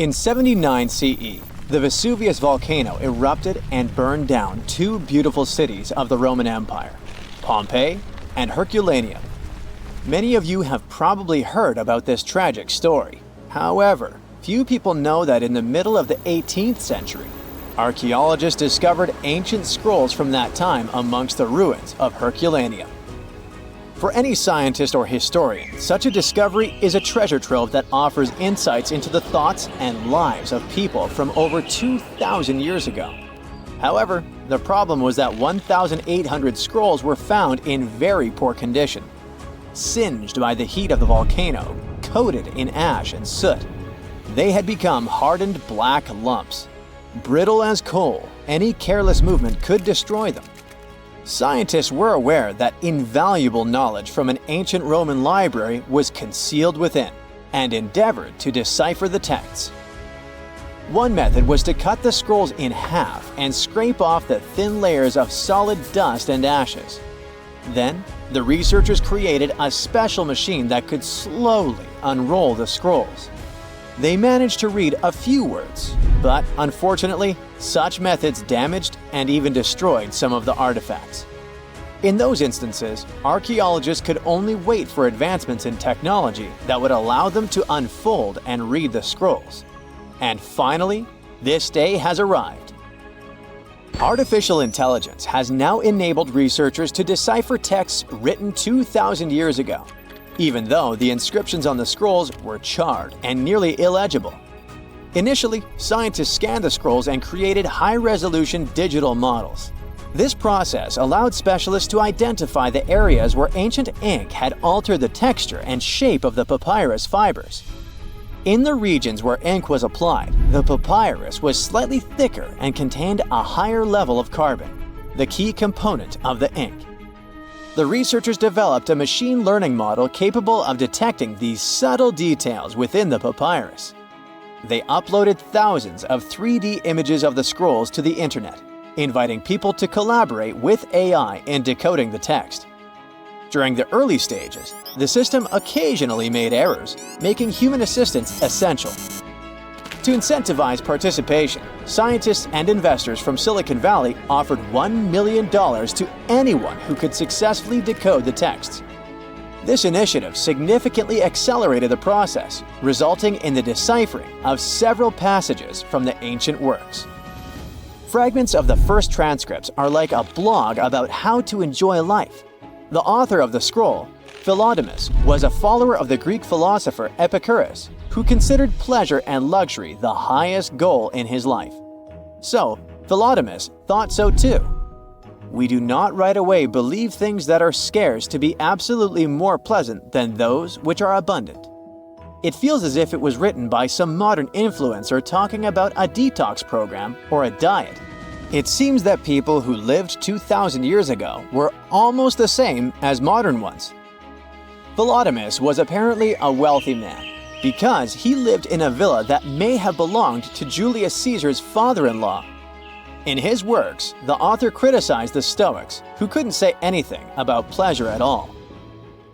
In 79 CE, the Vesuvius volcano erupted and burned down two beautiful cities of the Roman Empire, Pompeii and Herculaneum. Many of you have probably heard about this tragic story. However, few people know that in the middle of the 18th century, archaeologists discovered ancient scrolls from that time amongst the ruins of Herculaneum. For any scientist or historian, such a discovery is a treasure trove that offers insights into the thoughts and lives of people from over 2,000 years ago. However, the problem was that 1,800 scrolls were found in very poor condition, singed by the heat of the volcano, coated in ash and soot. They had become hardened black lumps. Brittle as coal, any careless movement could destroy them. Scientists were aware that invaluable knowledge from an ancient Roman library was concealed within, and endeavored to decipher the texts. One method was to cut the scrolls in half and scrape off the thin layers of solid dust and ashes. Then, the researchers created a special machine that could slowly unroll the scrolls. They managed to read a few words, but unfortunately, such methods damaged and even destroyed some of the artifacts. In those instances, archaeologists could only wait for advancements in technology that would allow them to unfold and read the scrolls. And finally, this day has arrived. Artificial intelligence has now enabled researchers to decipher texts written 2,000 years ago, even though the inscriptions on the scrolls were charred and nearly illegible. Initially, scientists scanned the scrolls and created high-resolution digital models. This process allowed specialists to identify the areas where ancient ink had altered the texture and shape of the papyrus fibers. In the regions where ink was applied, the papyrus was slightly thicker and contained a higher level of carbon, the key component of the ink. The researchers developed a machine learning model capable of detecting these subtle details within the papyrus. They uploaded thousands of 3D images of the scrolls to the internet, inviting people to collaborate with AI in decoding the text. During the early stages, the system occasionally made errors, making human assistance essential. To incentivize participation, scientists and investors from Silicon Valley offered $1 million to anyone who could successfully decode the texts. This initiative significantly accelerated the process, resulting in the deciphering of several passages from the ancient works. Fragments of the first transcripts are like a blog about how to enjoy life. The author of the scroll, Philodemus, was a follower of the Greek philosopher Epicurus, who considered pleasure and luxury the highest goal in his life. So, Philodemus thought so too. We do not right away believe things that are scarce to be absolutely more pleasant than those which are abundant. It feels as if it was written by some modern influencer talking about a detox program or a diet. It seems that people who lived 2,000 years ago were almost the same as modern ones. Philodemus was apparently a wealthy man, because he lived in a villa that may have belonged to Julius Caesar's father-in-law. In his works, the author criticized the Stoics, who couldn't say anything about pleasure at all.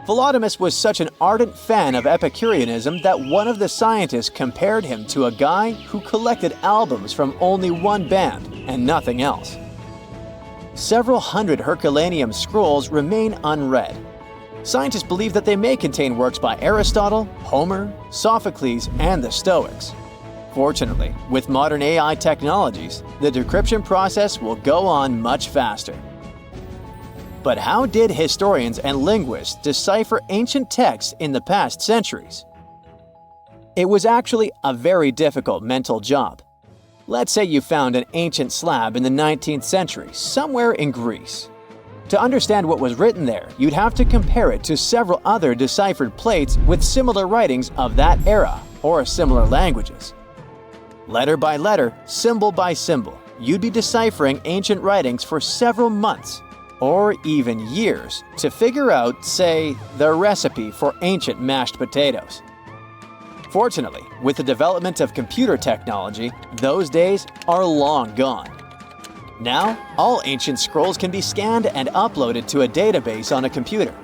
Philodemus was such an ardent fan of Epicureanism that one of the scientists compared him to a guy who collected albums from only one band and nothing else. Several hundred Herculaneum scrolls remain unread. Scientists believe that they may contain works by Aristotle, Homer, Sophocles, and the Stoics. Fortunately, with modern AI technologies, the decryption process will go on much faster. But how did historians and linguists decipher ancient texts in the past centuries? It was actually a very difficult mental job. Let's say you found an ancient slab in the 19th century, somewhere in Greece. To understand what was written there, you'd have to compare it to several other deciphered plates with similar writings of that era or similar languages. Letter by letter, symbol by symbol, you'd be deciphering ancient writings for several months or even years to figure out, say, the recipe for ancient mashed potatoes. Fortunately, with the development of computer technology, those days are long gone. Now, all ancient scrolls can be scanned and uploaded to a database on a computer.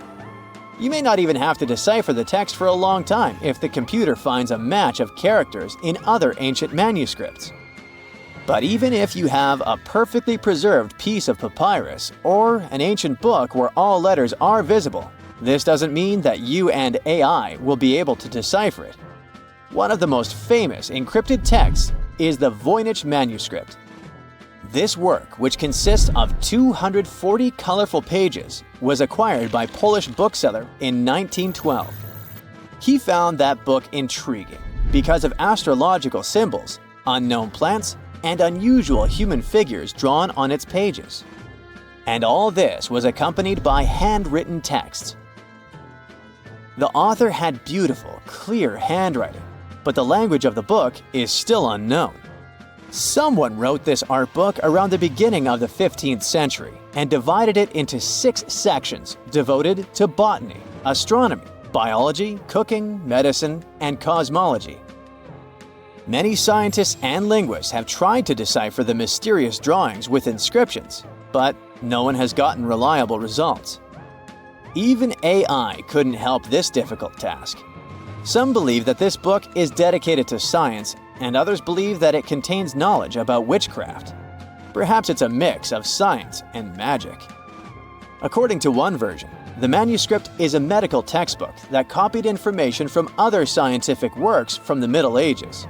You may not even have to decipher the text for a long time if the computer finds a match of characters in other ancient manuscripts. But even if you have a perfectly preserved piece of papyrus or an ancient book where all letters are visible, this doesn't mean that you and AI will be able to decipher it. One of the most famous encrypted texts is the Voynich manuscript. This work, which consists of 240 colorful pages, was acquired by Polish bookseller in 1912. He found that book intriguing because of astrological symbols, unknown plants, and unusual human figures drawn on its pages. And all this was accompanied by handwritten texts. The author had beautiful, clear handwriting, but the language of the book is still unknown. Someone wrote this art book around the beginning of the 15th century and divided it into 6 sections devoted to botany, astronomy, biology, cooking, medicine, and cosmology. Many scientists and linguists have tried to decipher the mysterious drawings with inscriptions, but no one has gotten reliable results. Even AI couldn't help this difficult task. Some believe that this book is dedicated to science, and others believe that it contains knowledge about witchcraft. Perhaps it's a mix of science and magic. According to one version, the manuscript is a medical textbook that copied information from other scientific works from the Middle Ages.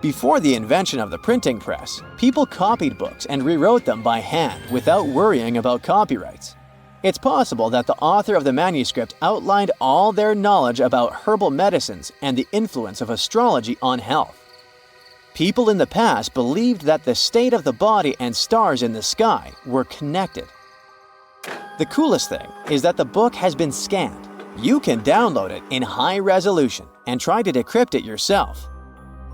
Before the invention of the printing press, people copied books and rewrote them by hand without worrying about copyrights. It's possible that the author of the manuscript outlined all their knowledge about herbal medicines and the influence of astrology on health. People in the past believed that the state of the body and stars in the sky were connected. The coolest thing is that the book has been scanned. You can download it in high resolution and try to decrypt it yourself.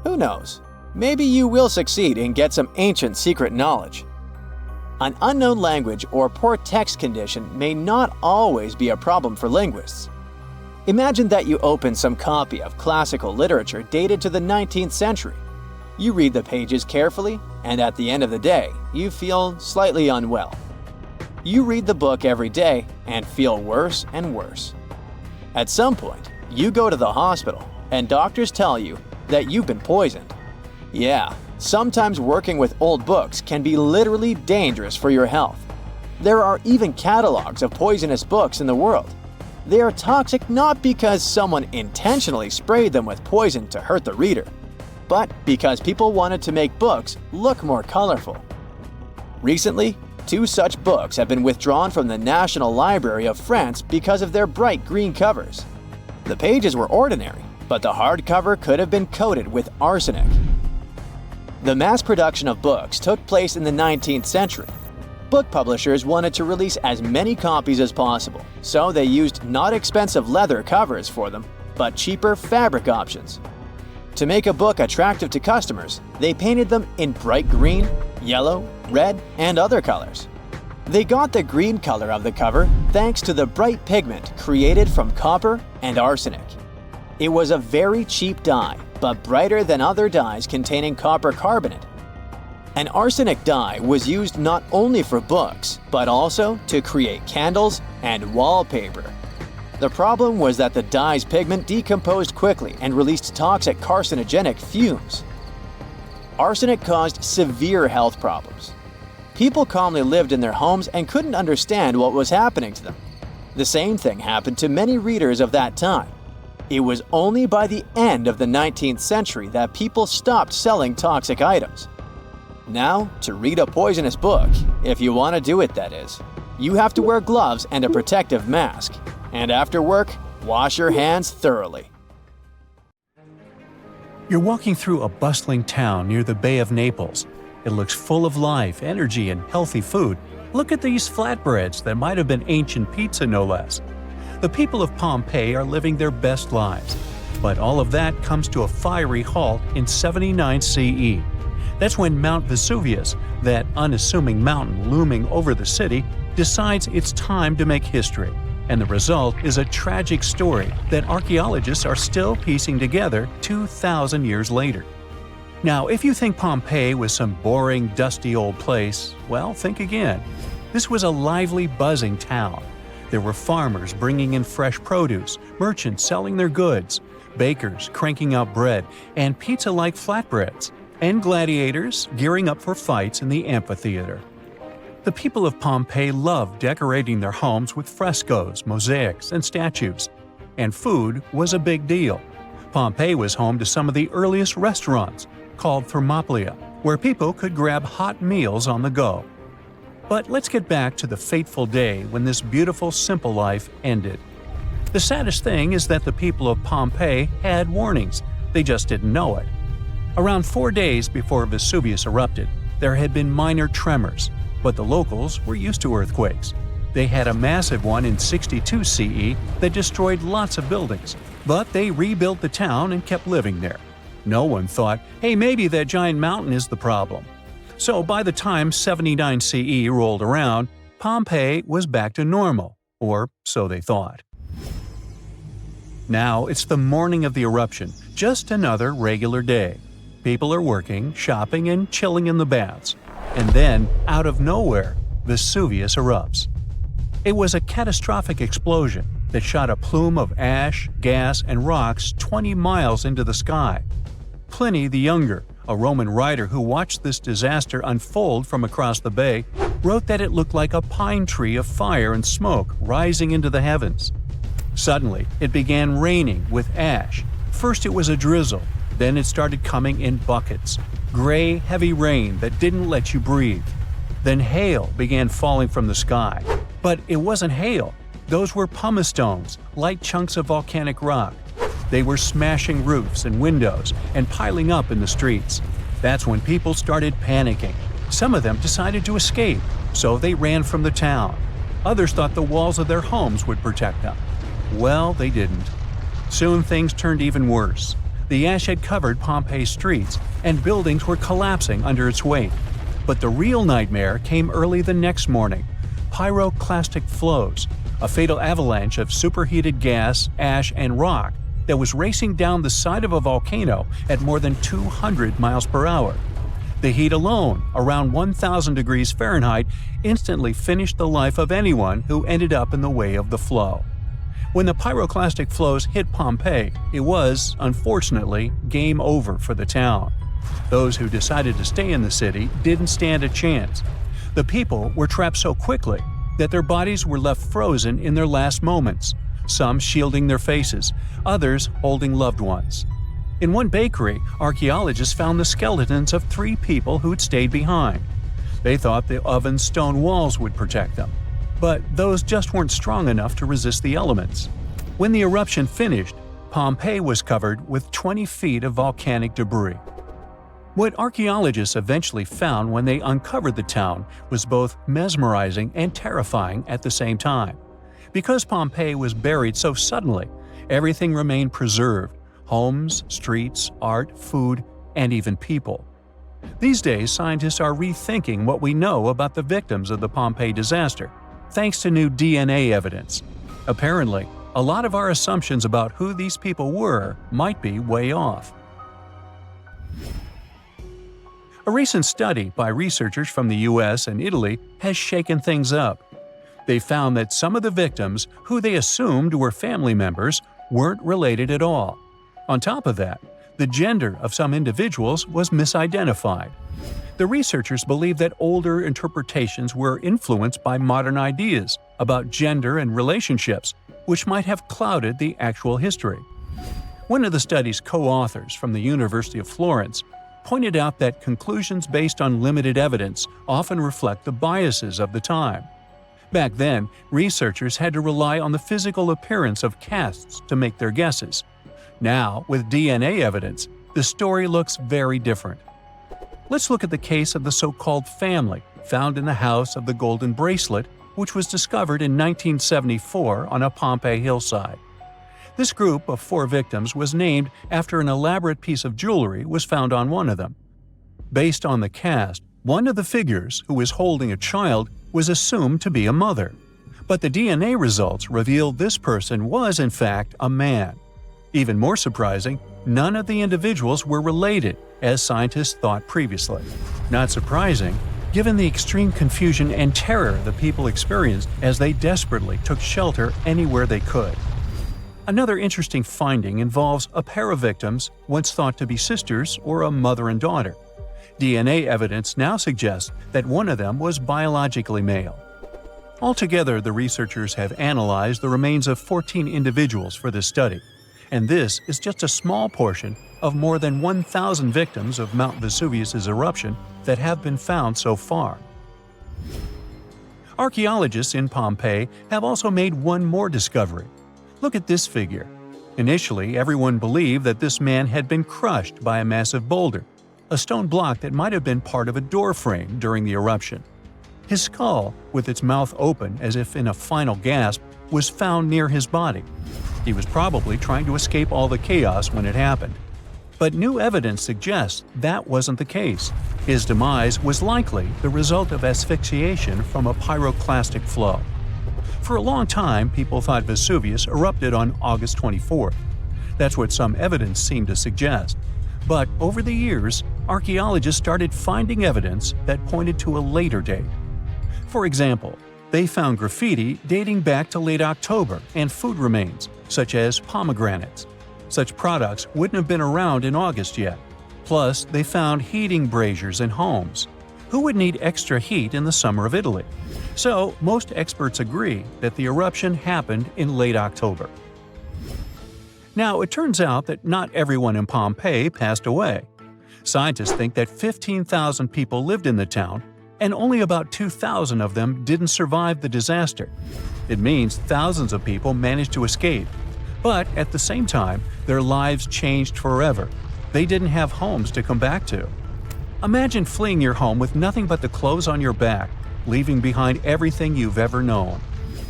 Who knows? Maybe you will succeed and get some ancient secret knowledge. An unknown language or poor text condition may not always be a problem for linguists. Imagine that you open some copy of classical literature dated to the 19th century. You read the pages carefully, and at the end of the day, you feel slightly unwell. You read the book every day and feel worse and worse. At some point, you go to the hospital, and doctors tell you that you've been poisoned. Yeah, sometimes working with old books can be literally dangerous for your health. There are even catalogs of poisonous books in the world. They are toxic not because someone intentionally sprayed them with poison to hurt the reader, but because people wanted to make books look more colorful. Recently, 2 such books have been withdrawn from the National Library of France because of their bright green covers. The pages were ordinary, but the hardcover could have been coated with arsenic. The mass production of books took place in the 19th century. Book publishers wanted to release as many copies as possible, so they used not expensive leather covers for them, but cheaper fabric options. To make a book attractive to customers, they painted them in bright green, yellow, red, and other colors. They got the green color of the cover thanks to the bright pigment created from copper and arsenic. It was a very cheap dye, but brighter than other dyes containing copper carbonate. An arsenic dye was used not only for books, but also to create candles and wallpaper. The problem was that the dye's pigment decomposed quickly and released toxic carcinogenic fumes. Arsenic caused severe health problems. People calmly lived in their homes and couldn't understand what was happening to them. The same thing happened to many readers of that time. It was only by the end of the 19th century that people stopped selling toxic items. Now, to read a poisonous book, if you want to do it that is, you have to wear gloves and a protective mask. And after work, wash your hands thoroughly. You're walking through a bustling town near the Bay of Naples. It looks full of life, energy, and healthy food. Look at these flatbreads that might have been ancient pizza, no less. The people of Pompeii are living their best lives. But all of that comes to a fiery halt in 79 CE. That's when Mount Vesuvius, that unassuming mountain looming over the city, decides it's time to make history. And the result is a tragic story that archaeologists are still piecing together 2,000 years later. Now, if you think Pompeii was some boring, dusty old place, well, think again. This was a lively, buzzing town. There were farmers bringing in fresh produce, merchants selling their goods, bakers cranking out bread and pizza-like flatbreads, and gladiators gearing up for fights in the amphitheater. The people of Pompeii loved decorating their homes with frescoes, mosaics, and statues. And food was a big deal. Pompeii was home to some of the earliest restaurants, called Thermopylae, where people could grab hot meals on the go. But let's get back to the fateful day when this beautiful, simple life ended. The saddest thing is that the people of Pompeii had warnings, they just didn't know it. Around 4 days before Vesuvius erupted, there had been minor tremors, but the locals were used to earthquakes. They had a massive one in 62 CE that destroyed lots of buildings, but they rebuilt the town and kept living there. No one thought, hey, maybe that giant mountain is the problem. So by the time 79 CE rolled around, Pompeii was back to normal, or so they thought. Now it's the morning of the eruption, just another regular day. People are working, shopping, and chilling in the baths. And then, out of nowhere, Vesuvius erupts. It was a catastrophic explosion that shot a plume of ash, gas, and rocks 20 miles into the sky. Pliny the Younger, a Roman writer who watched this disaster unfold from across the bay, wrote that it looked like a pine tree of fire and smoke rising into the heavens. Suddenly, it began raining with ash. First it was a drizzle, then it started coming in buckets. Gray, heavy rain that didn't let you breathe. Then hail began falling from the sky. But it wasn't hail. Those were pumice stones, light chunks of volcanic rock. They were smashing roofs and windows and piling up in the streets. That's when people started panicking. Some of them decided to escape, so they ran from the town. Others thought the walls of their homes would protect them. Well, they didn't. Soon things turned even worse. The ash had covered Pompeii's streets, and buildings were collapsing under its weight. But the real nightmare came early the next morning. Pyroclastic flows, a fatal avalanche of superheated gas, ash, and rock that was racing down the side of a volcano at more than 200 miles per hour. The heat alone, around 1,000 degrees Fahrenheit, instantly finished the life of anyone who ended up in the way of the flow. When the pyroclastic flows hit Pompeii, it was, unfortunately, game over for the town. Those who decided to stay in the city didn't stand a chance. The people were trapped so quickly that their bodies were left frozen in their last moments, some shielding their faces, others holding loved ones. In one bakery, archaeologists found the skeletons of 3 people who'd stayed behind. They thought the oven's stone walls would protect them. But those just weren't strong enough to resist the elements. When the eruption finished, Pompeii was covered with 20 feet of volcanic debris. What archaeologists eventually found when they uncovered the town was both mesmerizing and terrifying at the same time. Because Pompeii was buried so suddenly, everything remained preserved: homes, streets, art, food, and even people. These days, scientists are rethinking what we know about the victims of the Pompeii disaster, thanks to new DNA evidence. Apparently, a lot of our assumptions about who these people were might be way off. A recent study by researchers from the US and Italy has shaken things up. They found that some of the victims, who they assumed were family members, weren't related at all. On top of that, the gender of some individuals was misidentified. The researchers believe that older interpretations were influenced by modern ideas about gender and relationships, which might have clouded the actual history. One of the study's co-authors from the University of Florence pointed out that conclusions based on limited evidence often reflect the biases of the time. Back then, researchers had to rely on the physical appearance of casts to make their guesses. Now, with DNA evidence, the story looks very different. Let's look at the case of the so-called family found in the House of the Golden Bracelet, which was discovered in 1974 on a Pompeii hillside. This group of 4 victims was named after an elaborate piece of jewelry was found on one of them. Based on the cast, one of the figures, who was holding a child, was assumed to be a mother. But the DNA results revealed this person was, in fact, a man. Even more surprising, none of the individuals were related, as scientists thought previously. Not surprising, given the extreme confusion and terror the people experienced as they desperately took shelter anywhere they could. Another interesting finding involves a pair of victims once thought to be sisters or a mother and daughter. DNA evidence now suggests that one of them was biologically male. Altogether, the researchers have analyzed the remains of 14 individuals for this study, and this is just a small portion of more than 1,000 victims of Mount Vesuvius's eruption that have been found so far. Archaeologists in Pompeii have also made one more discovery. Look at this figure. Initially, everyone believed that this man had been crushed by a massive boulder, a stone block that might have been part of a door frame during the eruption. His skull, with its mouth open as if in a final gasp, was found near his body. He was probably trying to escape all the chaos when it happened. But new evidence suggests that wasn't the case. His demise was likely the result of asphyxiation from a pyroclastic flow. For a long time, people thought Vesuvius erupted on August 24th. That's what some evidence seemed to suggest. But over the years, archaeologists started finding evidence that pointed to a later date. For example, they found graffiti dating back to late October and food remains, such as pomegranates. Such products wouldn't have been around in August yet. Plus, they found heating braziers in homes. Who would need extra heat in the summer of Italy? So, most experts agree that the eruption happened in late October. Now, it turns out that not everyone in Pompeii passed away. Scientists think that 15,000 people lived in the town, and only about 2,000 of them didn't survive the disaster. It means thousands of people managed to escape. But at the same time, their lives changed forever. They didn't have homes to come back to. Imagine fleeing your home with nothing but the clothes on your back, leaving behind everything you've ever known.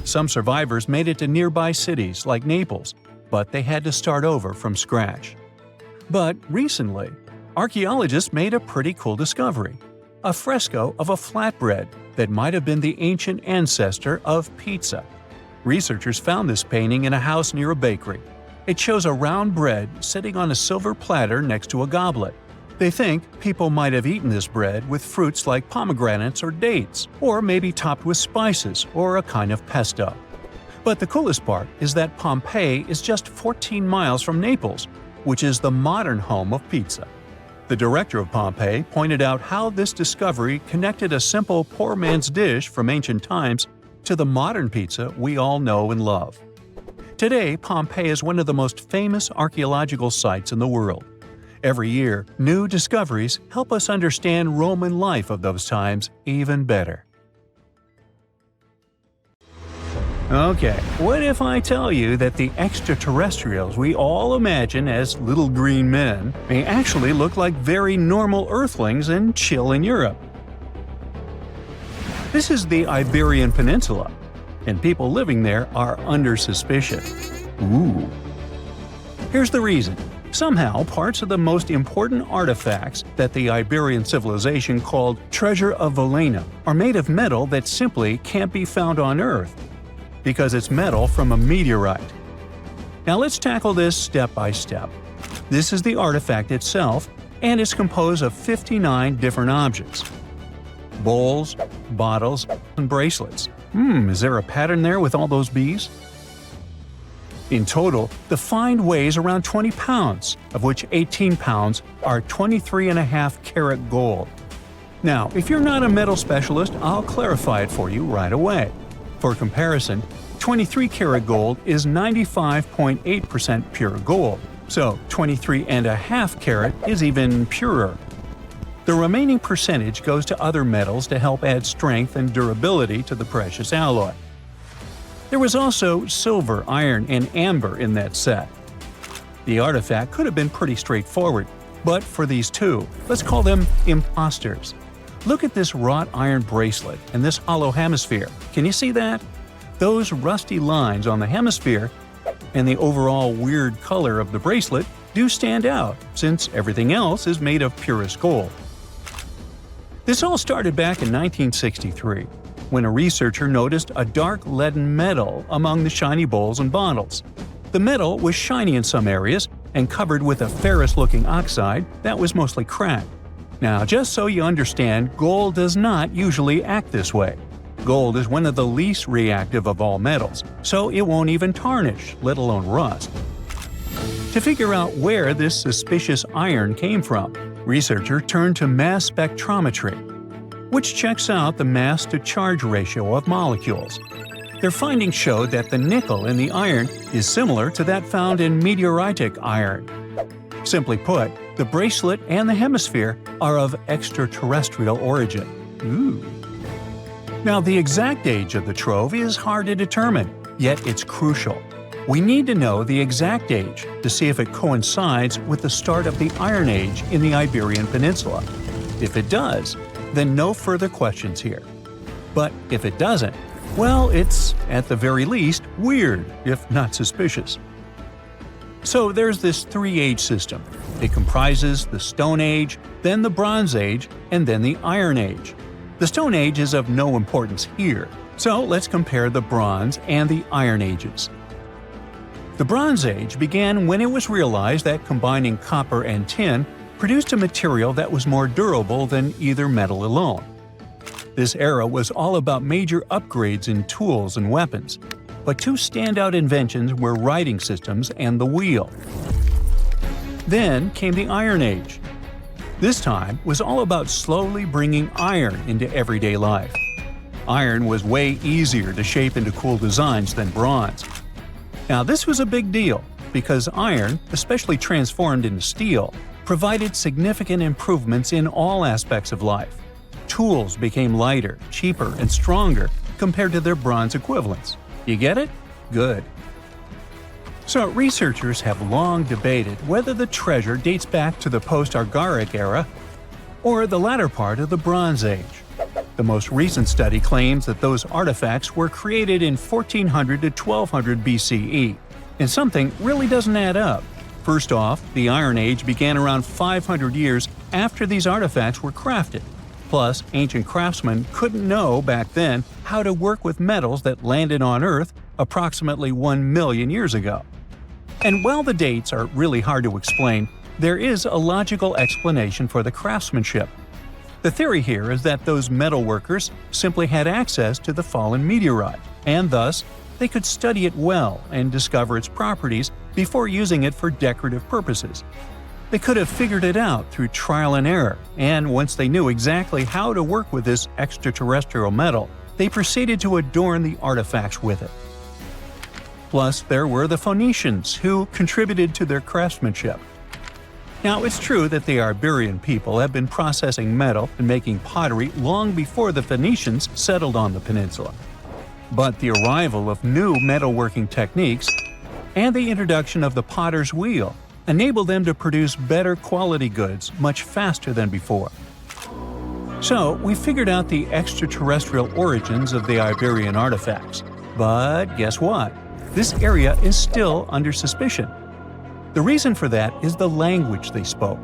Some survivors made it to nearby cities like Naples, but they had to start over from scratch. But recently, archaeologists made a pretty cool discovery: a fresco of a flatbread that might have been the ancient ancestor of pizza. Researchers found this painting in a house near a bakery. It shows a round bread sitting on a silver platter next to a goblet. They think people might have eaten this bread with fruits like pomegranates or dates, or maybe topped with spices or a kind of pesto. But the coolest part is that Pompeii is just 14 miles from Naples, which is the modern home of pizza. The director of Pompeii pointed out how this discovery connected a simple poor man's dish from ancient times to the modern pizza we all know and love. Today, Pompeii is one of the most famous archaeological sites in the world. Every year, new discoveries help us understand Roman life of those times even better. Okay, what if I tell you that the extraterrestrials we all imagine as little green men may actually look like very normal Earthlings and chill in Europe? This is the Iberian Peninsula, and people living there are under suspicion. Ooh. Here's the reason. Somehow, parts of the most important artifacts that the Iberian civilization called Treasure of Voynich are made of metal that simply can't be found on Earth, because it's metal from a meteorite. Now let's tackle this step by step. This is the artifact itself, and it's composed of 59 different objects. Bowls, bottles, and bracelets. Is there a pattern there with all those bees? In total, the find weighs around 20 pounds, of which 18 pounds are 23.5 karat gold. Now, if you're not a metal specialist, I'll clarify it for you right away. For comparison, 23 karat gold is 95.8% pure gold, so 23.5 karat is even purer. The remaining percentage goes to other metals to help add strength and durability to the precious alloy. There was also silver, iron, and amber in that set. The artifact could have been pretty straightforward, but for these two, let's call them imposters. Look at this wrought iron bracelet and this hollow hemisphere. Can you see that? Those rusty lines on the hemisphere and the overall weird color of the bracelet do stand out, since everything else is made of purest gold. This all started back in 1963, when a researcher noticed a dark leaden metal among the shiny bowls and bottles. The metal was shiny in some areas and covered with a ferrous-looking oxide that was mostly cracked. Now, just so you understand, gold does not usually act this way. Gold is one of the least reactive of all metals, so it won't even tarnish, let alone rust. To figure out where this suspicious iron came from, researchers turned to mass spectrometry, which checks out the mass-to-charge ratio of molecules. Their findings showed that the nickel in the iron is similar to that found in meteoritic iron. Simply put, the bracelet and the hemisphere are of extraterrestrial origin. Ooh. Now, the exact age of the trove is hard to determine, yet it's crucial. We need to know the exact age to see if it coincides with the start of the Iron Age in the Iberian Peninsula. If it does, then no further questions here. But if it doesn't, well, it's, at the very least, weird, if not suspicious. So there's this three-age system. It comprises the Stone Age, then the Bronze Age, and then the Iron Age. The Stone Age is of no importance here, so let's compare the Bronze and the Iron Ages. The Bronze Age began when it was realized that combining copper and tin produced a material that was more durable than either metal alone. This era was all about major upgrades in tools and weapons, but two standout inventions were writing systems and the wheel. Then came the Iron Age. This time was all about slowly bringing iron into everyday life. Iron was way easier to shape into cool designs than bronze. Now, this was a big deal because iron, especially transformed into steel, provided significant improvements in all aspects of life. Tools became lighter, cheaper, and stronger compared to their bronze equivalents. You get it? Good. So, researchers have long debated whether the treasure dates back to the post-Argaric era or the latter part of the Bronze Age. The most recent study claims that those artifacts were created in 1400 to 1200 BCE, and something really doesn't add up. First off, the Iron Age began around 500 years after these artifacts were crafted. Plus, ancient craftsmen couldn't know back then how to work with metals that landed on Earth approximately 1 million years ago. And while the dates are really hard to explain, there is a logical explanation for the craftsmanship. The theory here is that those metal workers simply had access to the fallen meteorite, and thus, they could study it well and discover its properties before using it for decorative purposes. They could have figured it out through trial and error, and once they knew exactly how to work with this extraterrestrial metal, they proceeded to adorn the artifacts with it. Plus, there were the Phoenicians, who contributed to their craftsmanship. Now, it's true that the Iberian people have been processing metal and making pottery long before the Phoenicians settled on the peninsula. But the arrival of new metalworking techniques and the introduction of the potter's wheel enabled them to produce better quality goods much faster than before. So, we figured out the extraterrestrial origins of the Iberian artifacts. But guess what? This area is still under suspicion. The reason for that is the language they spoke.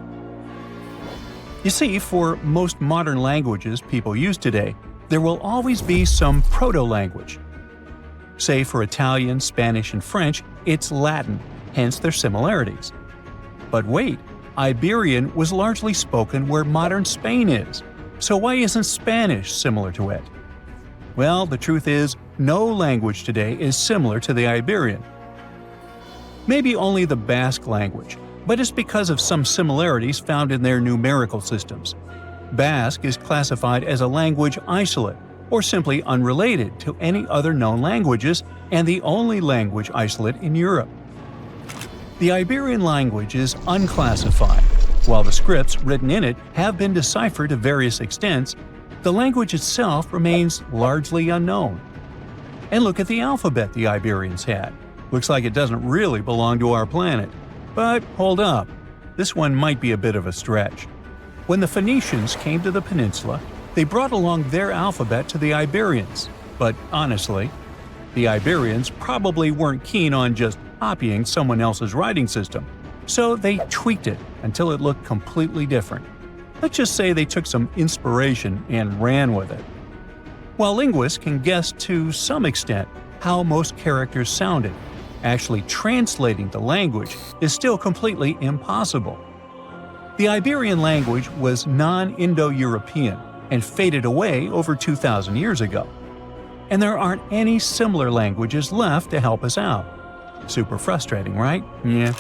You see, for most modern languages people use today, there will always be some proto-language. Say for Italian, Spanish, and French, it's Latin, hence their similarities. But wait, Iberian was largely spoken where modern Spain is, so why isn't Spanish similar to it? Well, the truth is, no language today is similar to the Iberian. Maybe only the Basque language, but it's because of some similarities found in their numerical systems. Basque is classified as a language isolate, or simply unrelated to any other known languages, and the only language isolate in Europe. The Iberian language is unclassified. While the scripts written in it have been deciphered to various extents, the language itself remains largely unknown. And look at the alphabet the Iberians had. Looks like it doesn't really belong to our planet. But hold up, this one might be a bit of a stretch. When the Phoenicians came to the peninsula, they brought along their alphabet to the Iberians. But honestly, the Iberians probably weren't keen on just copying someone else's writing system, so they tweaked it until it looked completely different. Let's just say they took some inspiration and ran with it. While linguists can guess to some extent how most characters sounded, actually translating the language is still completely impossible. The Iberian language was non-Indo-European and faded away over 2,000 years ago. And there aren't any similar languages left to help us out. Super frustrating, right? Yeah.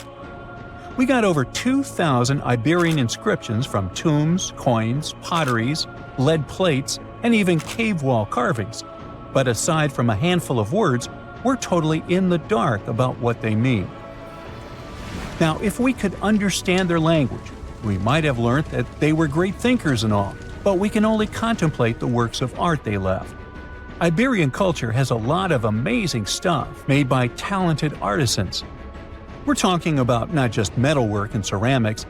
We got over 2,000 Iberian inscriptions from tombs, coins, potteries, lead plates, and even cave wall carvings. But aside from a handful of words, we're totally in the dark about what they mean. Now, if we could understand their language, we might have learned that they were great thinkers and all, but we can only contemplate the works of art they left. Iberian culture has a lot of amazing stuff made by talented artisans. We're talking about not just metalwork and ceramics,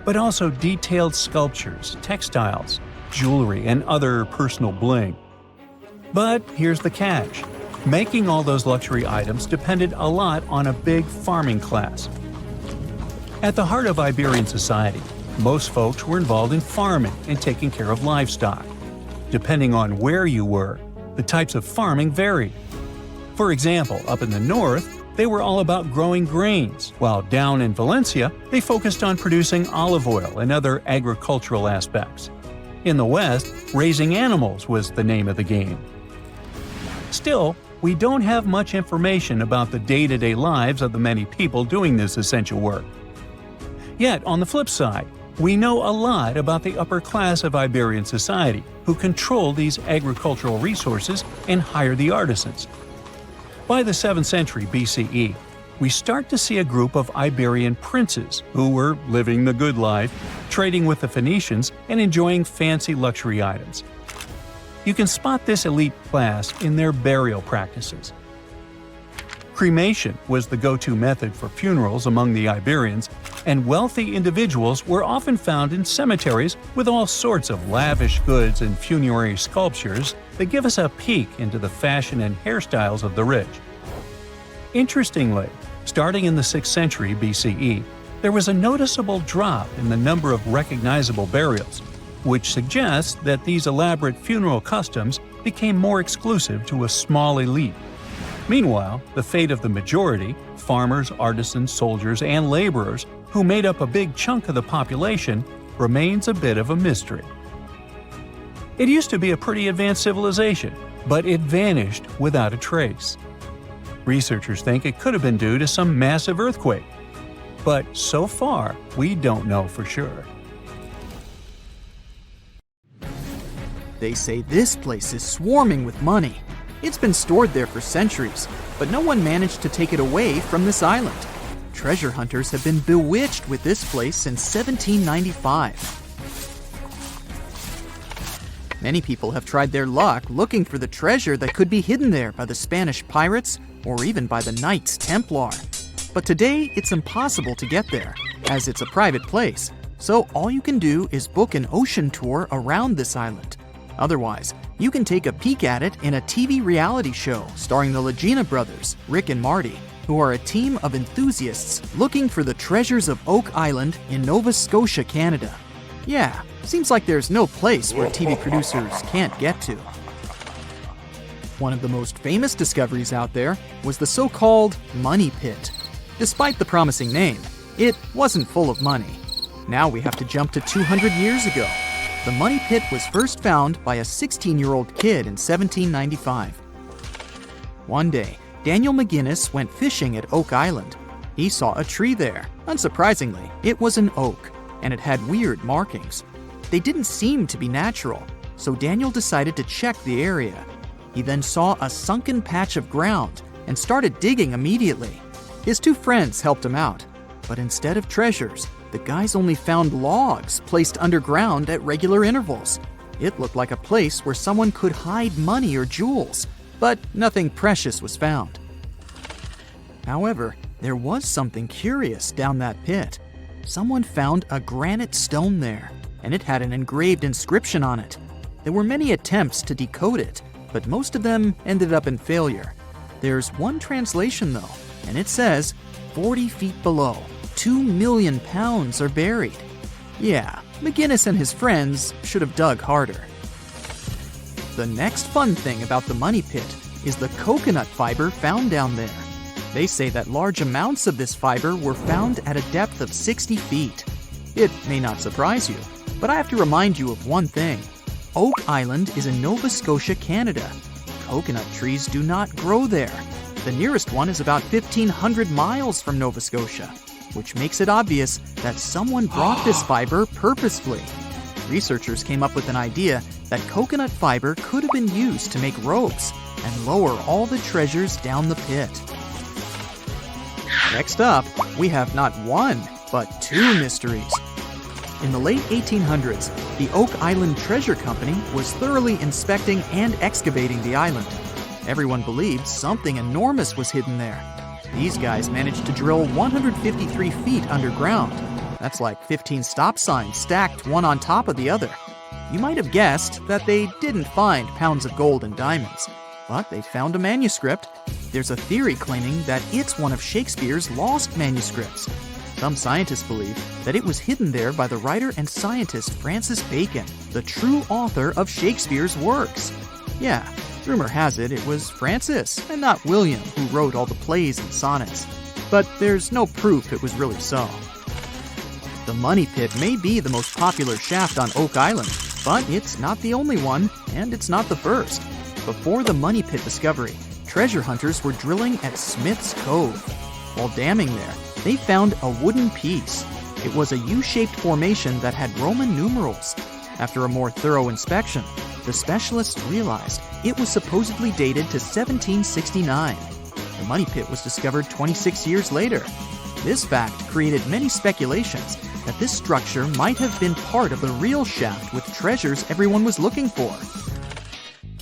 but also detailed sculptures, textiles, jewelry, and other personal bling. But here's the catch. Making all those luxury items depended a lot on a big farming class. At the heart of Iberian society, most folks were involved in farming and taking care of livestock. Depending on where you were, the types of farming varied. For example, up in the north, they were all about growing grains, while down in Valencia, they focused on producing olive oil and other agricultural aspects. In the west, raising animals was the name of the game. Still, we don't have much information about the day-to-day lives of the many people doing this essential work. Yet, on the flip side, we know a lot about the upper class of Iberian society, who control these agricultural resources and hire the artisans. By the 7th century BCE, we start to see a group of Iberian princes who were living the good life, trading with the Phoenicians and enjoying fancy luxury items. You can spot this elite class in their burial practices. Cremation was the go-to method for funerals among the Iberians, and wealthy individuals were often found in cemeteries with all sorts of lavish goods and funerary sculptures that give us a peek into the fashion and hairstyles of the rich. Interestingly, starting in the 6th century BCE, there was a noticeable drop in the number of recognizable burials, which suggests that these elaborate funeral customs became more exclusive to a small elite. Meanwhile, the fate of the majority, farmers, artisans, soldiers, and laborers, who made up a big chunk of the population, remains a bit of a mystery. It used to be a pretty advanced civilization, but it vanished without a trace. Researchers think it could have been due to some massive earthquake, but so far, we don't know for sure. They say this place is swarming with money. It's been stored there for centuries, but no one managed to take it away from this island. Treasure hunters have been bewitched with this place since 1795. Many people have tried their luck looking for the treasure that could be hidden there by the Spanish pirates or even by the Knights Templar. But today, it's impossible to get there, as it's a private place, so all you can do is book an ocean tour around this island. Otherwise, you can take a peek at it in a TV reality show starring the Legina brothers, Rick and Marty, who are a team of enthusiasts looking for the treasures of Oak Island in Nova Scotia, Canada. Yeah, seems like there's no place where TV producers can't get to. One of the most famous discoveries out there was the so-called Money Pit. Despite the promising name, it wasn't full of money. Now we have to jump to 200 years ago. The Money Pit was first found by a 16-year-old kid in 1795. One day, Daniel McGinnis went fishing at Oak Island. He saw a tree there. Unsurprisingly, it was an oak, and it had weird markings. They didn't seem to be natural, so Daniel decided to check the area. He then saw a sunken patch of ground and started digging immediately. His two friends helped him out, but instead of treasures, the guys only found logs placed underground at regular intervals. It looked like a place where someone could hide money or jewels, but nothing precious was found. However, there was something curious down that pit. Someone found a granite stone there, and it had an engraved inscription on it. There were many attempts to decode it, but most of them ended up in failure. There's one translation though, and it says, 40 feet below, 2 million pounds are buried. Yeah, McGinnis and his friends should have dug harder. The next fun thing about the Money Pit is the coconut fiber found down there. They say that large amounts of this fiber were found at a depth of 60 feet. It may not surprise you, but I have to remind you of one thing. Oak Island is in Nova Scotia, Canada. Coconut trees do not grow there. The nearest one is about 1,500 miles from Nova Scotia, which makes it obvious that someone brought this fiber purposefully. Researchers came up with an idea that coconut fiber could have been used to make ropes and lower all the treasures down the pit. Next up, we have not one, but two mysteries. In the late 1800s, the Oak Island Treasure Company was thoroughly inspecting and excavating the island. Everyone believed something enormous was hidden there. These guys managed to drill 153 feet underground. That's like 15 stop signs stacked one on top of the other. You might have guessed that they didn't find pounds of gold and diamonds, but they found a manuscript. There's a theory claiming that it's one of Shakespeare's lost manuscripts. Some scientists believe that it was hidden there by the writer and scientist Francis Bacon, the true author of Shakespeare's works. Yeah, rumor has it was Francis and not William who wrote all the plays and sonnets. But there's no proof it was really so. The Money Pit may be the most popular shaft on Oak Island, but it's not the only one, and it's not the first. Before the Money Pit discovery, treasure hunters were drilling at Smith's Cove. While damming there, they found a wooden piece. It was a U-shaped formation that had Roman numerals. After a more thorough inspection, the specialists realized it was supposedly dated to 1769. The Money Pit was discovered 26 years later. This fact created many speculations that this structure might have been part of the real shaft with treasures everyone was looking for.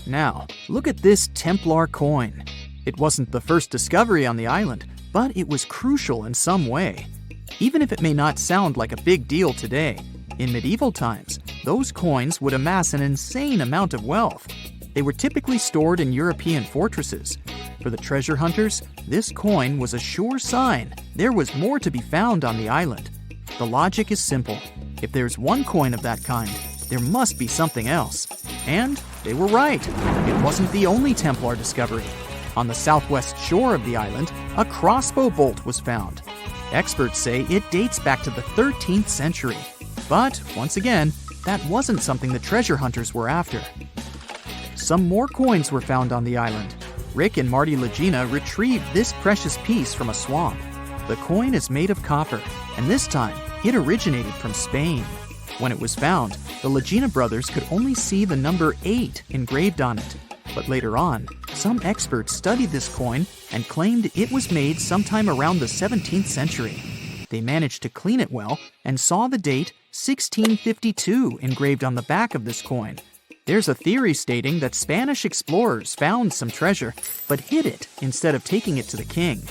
Now, look at this Templar coin. It wasn't the first discovery on the island, but it was crucial in some way. Even if it may not sound like a big deal today, in medieval times, those coins would amass an insane amount of wealth. They were typically stored in European fortresses. For the treasure hunters, this coin was a sure sign there was more to be found on the island. The logic is simple. If there's one coin of that kind, there must be something else. And they were right. It wasn't the only Templar discovery. On the southwest shore of the island, a crossbow bolt was found. Experts say it dates back to the 13th century. But, once again, that wasn't something the treasure hunters were after. Some more coins were found on the island. Rick and Marty Legina retrieved this precious piece from a swamp. The coin is made of copper, and this time, it originated from Spain. When it was found, the Legina brothers could only see the number 8 engraved on it. But later on, some experts studied this coin and claimed it was made sometime around the 17th century. They managed to clean it well and saw the date 1652 engraved on the back of this coin. There's a theory stating that Spanish explorers found some treasure but hid it instead of taking it to the king.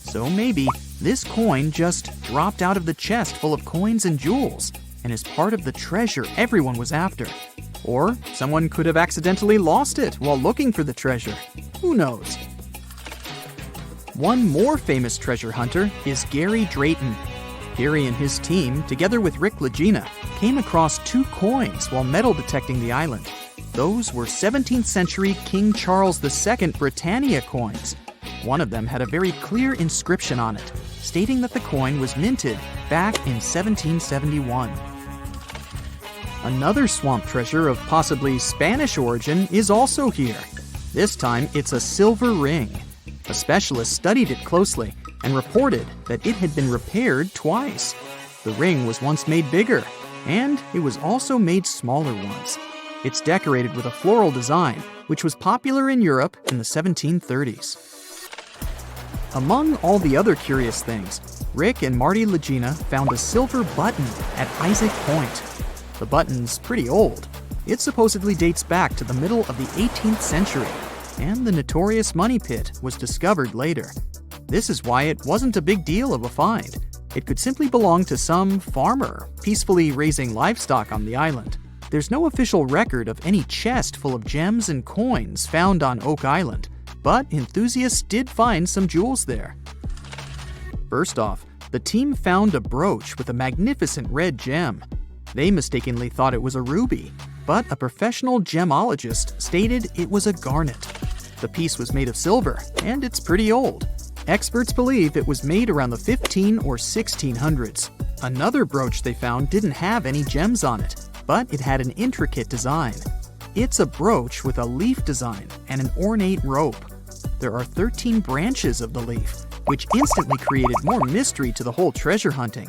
So maybe this coin just dropped out of the chest full of coins and jewels and is part of the treasure everyone was after. Or someone could have accidentally lost it while looking for the treasure. Who knows? One more famous treasure hunter is Gary Drayton. Gary and his team, together with Rick Legina, came across 2 coins while metal detecting the island. Those were 17th century King Charles II Britannia coins. One of them had a very clear inscription on it, stating that the coin was minted back in 1771. Another swamp treasure of possibly Spanish origin is also here. This time, it's a silver ring. A specialist studied it closely and reported that it had been repaired twice. The ring was once made bigger, and it was also made smaller once. It's decorated with a floral design, which was popular in Europe in the 1730s. Among all the other curious things, Rick and Marty Legina found a silver button at Isaac Point. The button's pretty old. It supposedly dates back to the middle of the 18th century, and the notorious Money Pit was discovered later. This is why it wasn't a big deal of a find. It could simply belong to some farmer peacefully raising livestock on the island. There's no official record of any chest full of gems and coins found on Oak Island, but enthusiasts did find some jewels there. First off, the team found a brooch with a magnificent red gem. They mistakenly thought it was a ruby, but a professional gemologist stated it was a garnet. The piece was made of silver, and it's pretty old. Experts believe it was made around the 15 or 1600s. Another brooch they found didn't have any gems on it, but it had an intricate design. It's a brooch with a leaf design and an ornate rope. There are 13 branches of the leaf, which instantly created more mystery to the whole treasure hunting.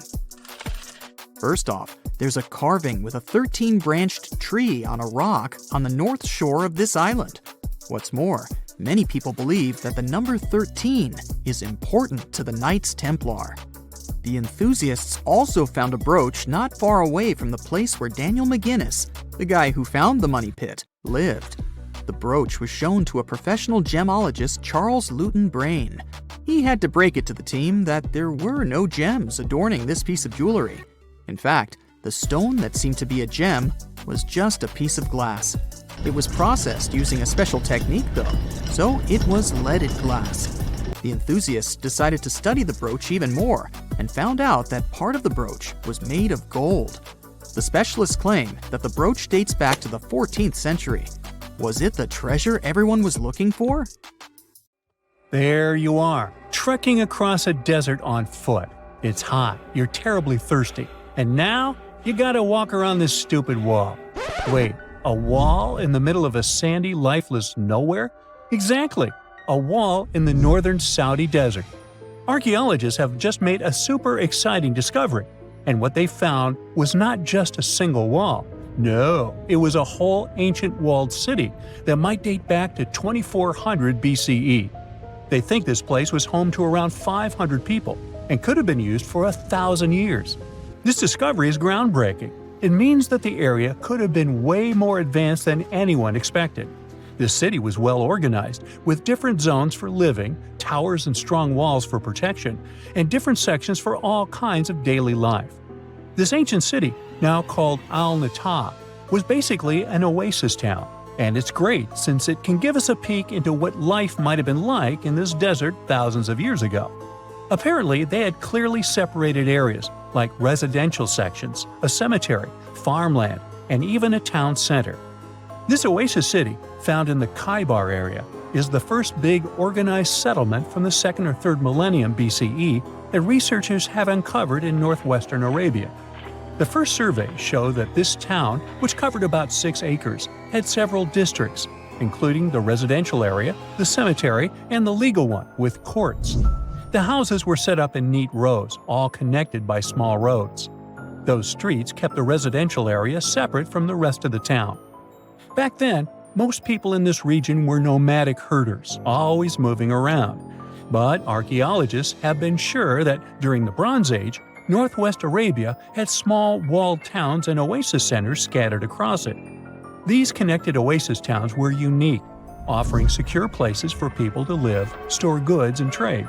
First off, there's a carving with a 13-branched tree on a rock on the north shore of this island. What's more, many people believe that the number 13 is important to the Knights Templar. The enthusiasts also found a brooch not far away from the place where Daniel McGinnis, the guy who found the money pit, lived. The brooch was shown to a professional gemologist, Charles Luton Brain. He had to break it to the team that there were no gems adorning this piece of jewelry. In fact, the stone that seemed to be a gem was just a piece of glass. It was processed using a special technique though, so it was leaded glass. The enthusiasts decided to study the brooch even more and found out that part of the brooch was made of gold. The specialists claim that the brooch dates back to the 14th century. Was it the treasure everyone was looking for? There you are, trekking across a desert on foot. It's hot, you're terribly thirsty, and now you gotta walk around this stupid wall. Wait, a wall in the middle of a sandy, lifeless nowhere? Exactly, a wall in the northern Saudi desert. Archaeologists have just made a super exciting discovery, and what they found was not just a single wall. No, it was a whole ancient walled city that might date back to 2400 BCE. They think this place was home to around 500 people and could have been used for 1,000 years. This discovery is groundbreaking. It means that the area could have been way more advanced than anyone expected. The city was well organized, with different zones for living, towers and strong walls for protection, and different sections for all kinds of daily life. This ancient city, now called Al-Natab, was basically an oasis town, and it's great since it can give us a peek into what life might have been like in this desert thousands of years ago. Apparently, they had clearly separated areas, like residential sections, a cemetery, farmland, and even a town center. This oasis city, found in the Khaybar area, is the first big organized settlement from the 2nd or 3rd millennium BCE that researchers have uncovered in northwestern Arabia. The first surveys show that this town, which covered about 6 acres, had several districts, including the residential area, the cemetery, and the legal one, with courts. The houses were set up in neat rows, all connected by small roads. Those streets kept the residential area separate from the rest of the town. Back then, most people in this region were nomadic herders, always moving around. But archaeologists have been sure that during the Bronze Age, northwest Arabia had small walled towns and oasis centers scattered across it. These connected oasis towns were unique, offering secure places for people to live, store goods, and trade.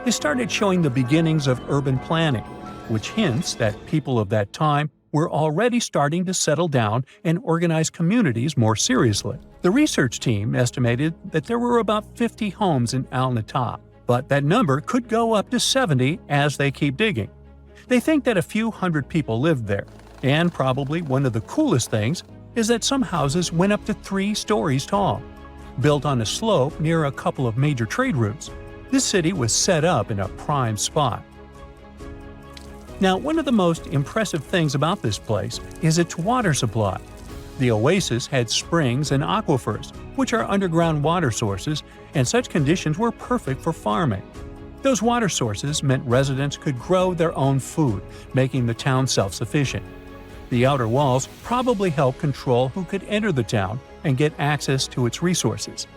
They started showing the beginnings of urban planning, which hints that people of that time were already starting to settle down and organize communities more seriously. The research team estimated that there were about 50 homes in Al-Natab, but that number could go up to 70 as they keep digging. They think that a few hundred people lived there, and probably one of the coolest things is that some houses went up to 3 stories tall. Built on a slope near a couple of major trade routes, this city was set up in a prime spot. Now, one of the most impressive things about this place is its water supply. The oasis had springs and aquifers, which are underground water sources, and such conditions were perfect for farming. Those water sources meant residents could grow their own food, making the town self-sufficient. The outer walls probably helped control who could enter the town and get access to its resources.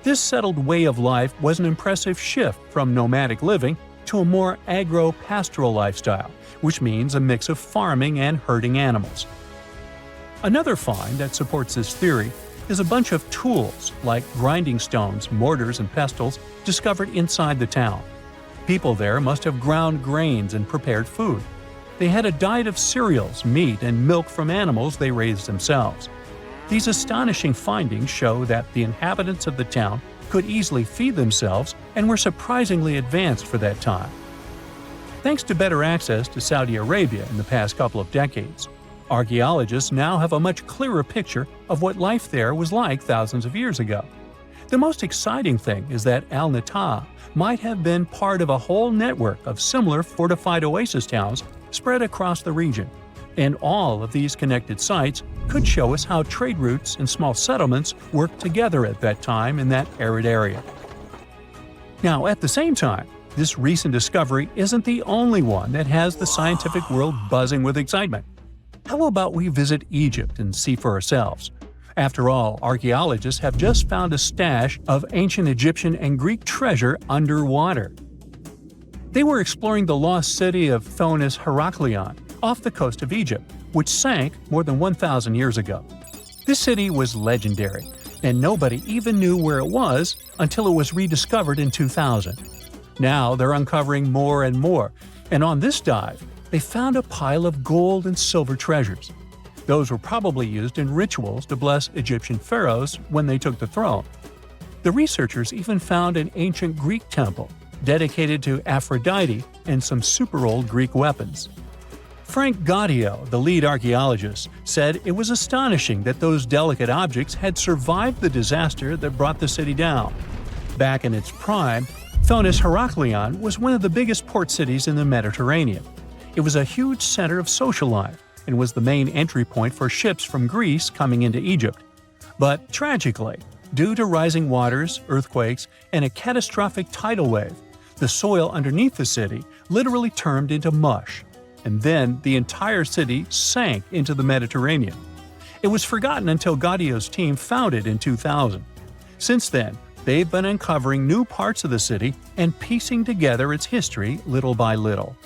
This settled way of life was an impressive shift from nomadic living to a more agro-pastoral lifestyle, which means a mix of farming and herding animals. Another find that supports this theory is a bunch of tools like grinding stones, mortars, and pestles discovered inside the town. People there must have ground grains and prepared food. They had a diet of cereals, meat, and milk from animals they raised themselves. These astonishing findings show that the inhabitants of the town could easily feed themselves and were surprisingly advanced for that time. Thanks to better access to Saudi Arabia in the past couple of decades, archaeologists now have a much clearer picture of what life there was like thousands of years ago. The most exciting thing is that Al-Natab might have been part of a whole network of similar fortified oasis towns spread across the region. And all of these connected sites could show us how trade routes and small settlements worked together at that time in that arid area. Now, at the same time, this recent discovery isn't the only one that has the scientific world buzzing with excitement. How about we visit Egypt and see for ourselves? After all, archaeologists have just found a stash of ancient Egyptian and Greek treasure underwater. They were exploring the lost city of Thonis Heraklion off the coast of Egypt, which sank more than 1,000 years ago. This city was legendary, and nobody even knew where it was until it was rediscovered in 2000. Now they're uncovering more and more, and on this dive, they found a pile of gold and silver treasures. Those were probably used in rituals to bless Egyptian pharaohs when they took the throne. The researchers even found an ancient Greek temple dedicated to Aphrodite and some super old Greek weapons. Frank Gaudio, the lead archaeologist, said it was astonishing that those delicate objects had survived the disaster that brought the city down. Back in its prime, Thonis Heraklion was one of the biggest port cities in the Mediterranean. It was a huge center of social life and was the main entry point for ships from Greece coming into Egypt. But tragically, due to rising waters, earthquakes, and a catastrophic tidal wave, the soil underneath the city literally turned into mush, and then the entire city sank into the Mediterranean. It was forgotten until Gaudio's team found it in 2000. Since then, they've been uncovering new parts of the city and piecing together its history little by little.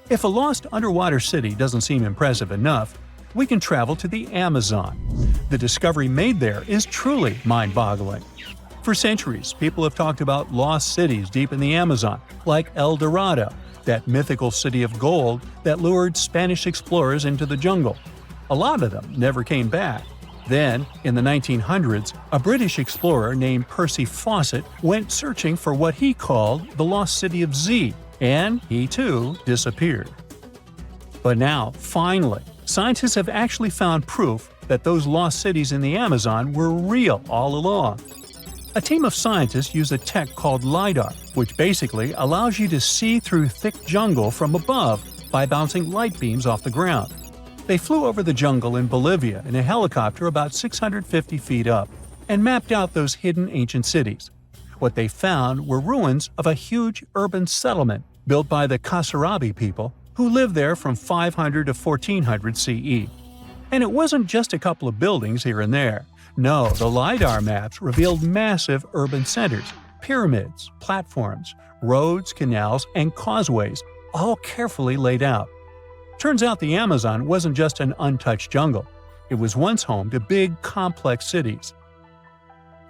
If a lost underwater city doesn't seem impressive enough, we can travel to the Amazon. The discovery made there is truly mind-boggling. For centuries, people have talked about lost cities deep in the Amazon, like El Dorado, that mythical city of gold that lured Spanish explorers into the jungle. A lot of them never came back. Then, in the 1900s, a British explorer named Percy Fawcett went searching for what he called the lost city of Z, and he too disappeared. But now, finally, scientists have actually found proof that those lost cities in the Amazon were real all along. A team of scientists use a tech called LiDAR, which basically allows you to see through thick jungle from above by bouncing light beams off the ground. They flew over the jungle in Bolivia in a helicopter about 650 feet up and mapped out those hidden ancient cities. What they found were ruins of a huge urban settlement built by the Kasarabi people who lived there from 500 to 1400 CE. And it wasn't just a couple of buildings here and there. No, the LiDAR maps revealed massive urban centers, pyramids, platforms, roads, canals, and causeways, all carefully laid out. Turns out the Amazon wasn't just an untouched jungle. It was once home to big, complex cities.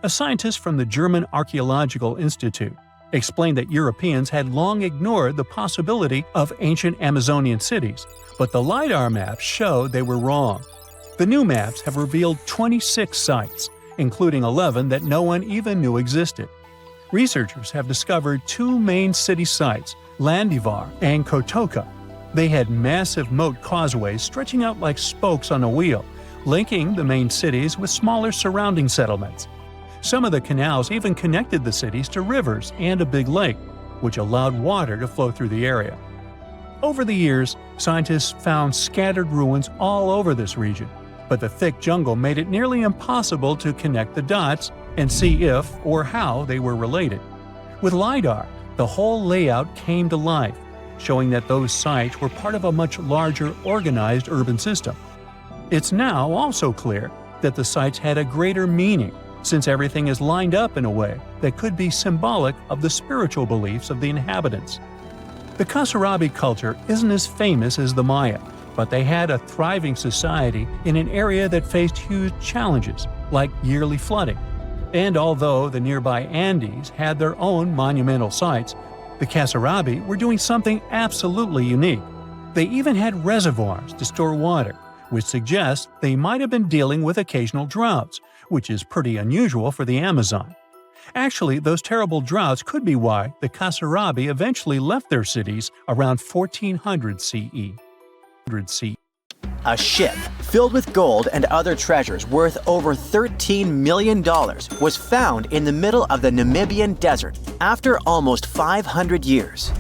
A scientist from the German Archaeological Institute explained that Europeans had long ignored the possibility of ancient Amazonian cities, but the LiDAR maps showed they were wrong. The new maps have revealed 26 sites, including 11 that no one even knew existed. Researchers have discovered two main city sites, Landivar and Kotoka. They had massive moat causeways stretching out like spokes on a wheel, linking the main cities with smaller surrounding settlements. Some of the canals even connected the cities to rivers and a big lake, which allowed water to flow through the area. Over the years, scientists found scattered ruins all over this region, but the thick jungle made it nearly impossible to connect the dots and see if or how they were related. With LiDAR, the whole layout came to life, showing that those sites were part of a much larger, organized urban system. It's now also clear that the sites had a greater meaning, since everything is lined up in a way that could be symbolic of the spiritual beliefs of the inhabitants. The Kasarabi culture isn't as famous as the Maya, but they had a thriving society in an area that faced huge challenges, like yearly flooding. And although the nearby Andes had their own monumental sites, the Kasarabi were doing something absolutely unique. They even had reservoirs to store water, which suggests they might have been dealing with occasional droughts, which is pretty unusual for the Amazon. Actually, those terrible droughts could be why the Kasarabi eventually left their cities around 1400 CE. A ship filled with gold and other treasures worth over $13 million was found in the middle of the Namibian desert after almost 500 years.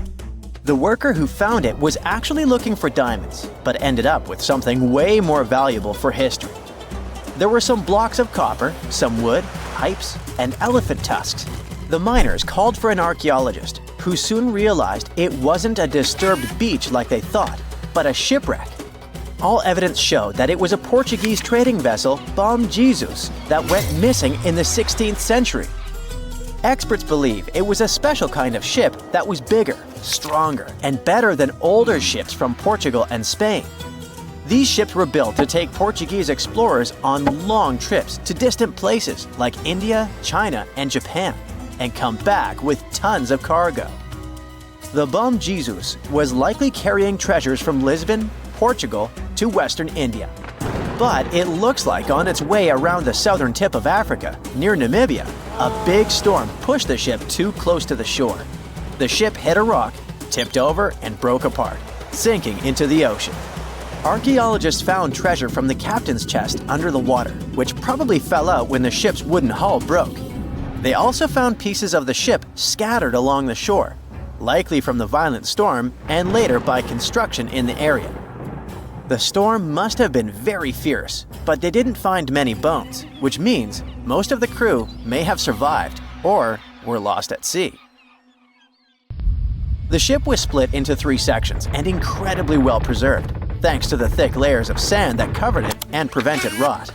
The worker who found it was actually looking for diamonds, but ended up with something way more valuable for history. There were some blocks of copper, some wood, pipes, and elephant tusks. The miners called for an archaeologist, who soon realized it wasn't a disturbed beach like they thought, but a shipwreck. All evidence showed that it was a Portuguese trading vessel, Bom Jesus, that went missing in the 16th century. Experts believe it was a special kind of ship that was bigger, stronger, and better than older ships from Portugal and Spain. These ships were built to take Portuguese explorers on long trips to distant places like India, China, and Japan, and come back with tons of cargo. The Bom Jesus was likely carrying treasures from Lisbon, Portugal, to Western India. But it looks like on its way around the southern tip of Africa, near Namibia, a big storm pushed the ship too close to the shore. The ship hit a rock, tipped over, and broke apart, sinking into the ocean. Archaeologists found treasure from the captain's chest under the water, which probably fell out when the ship's wooden hull broke. They also found pieces of the ship scattered along the shore, likely from the violent storm and later by construction in the area. The storm must have been very fierce, but they didn't find many bones, which means most of the crew may have survived or were lost at sea. The ship was split into 3 sections and incredibly well preserved, thanks to the thick layers of sand that covered it and prevented rot.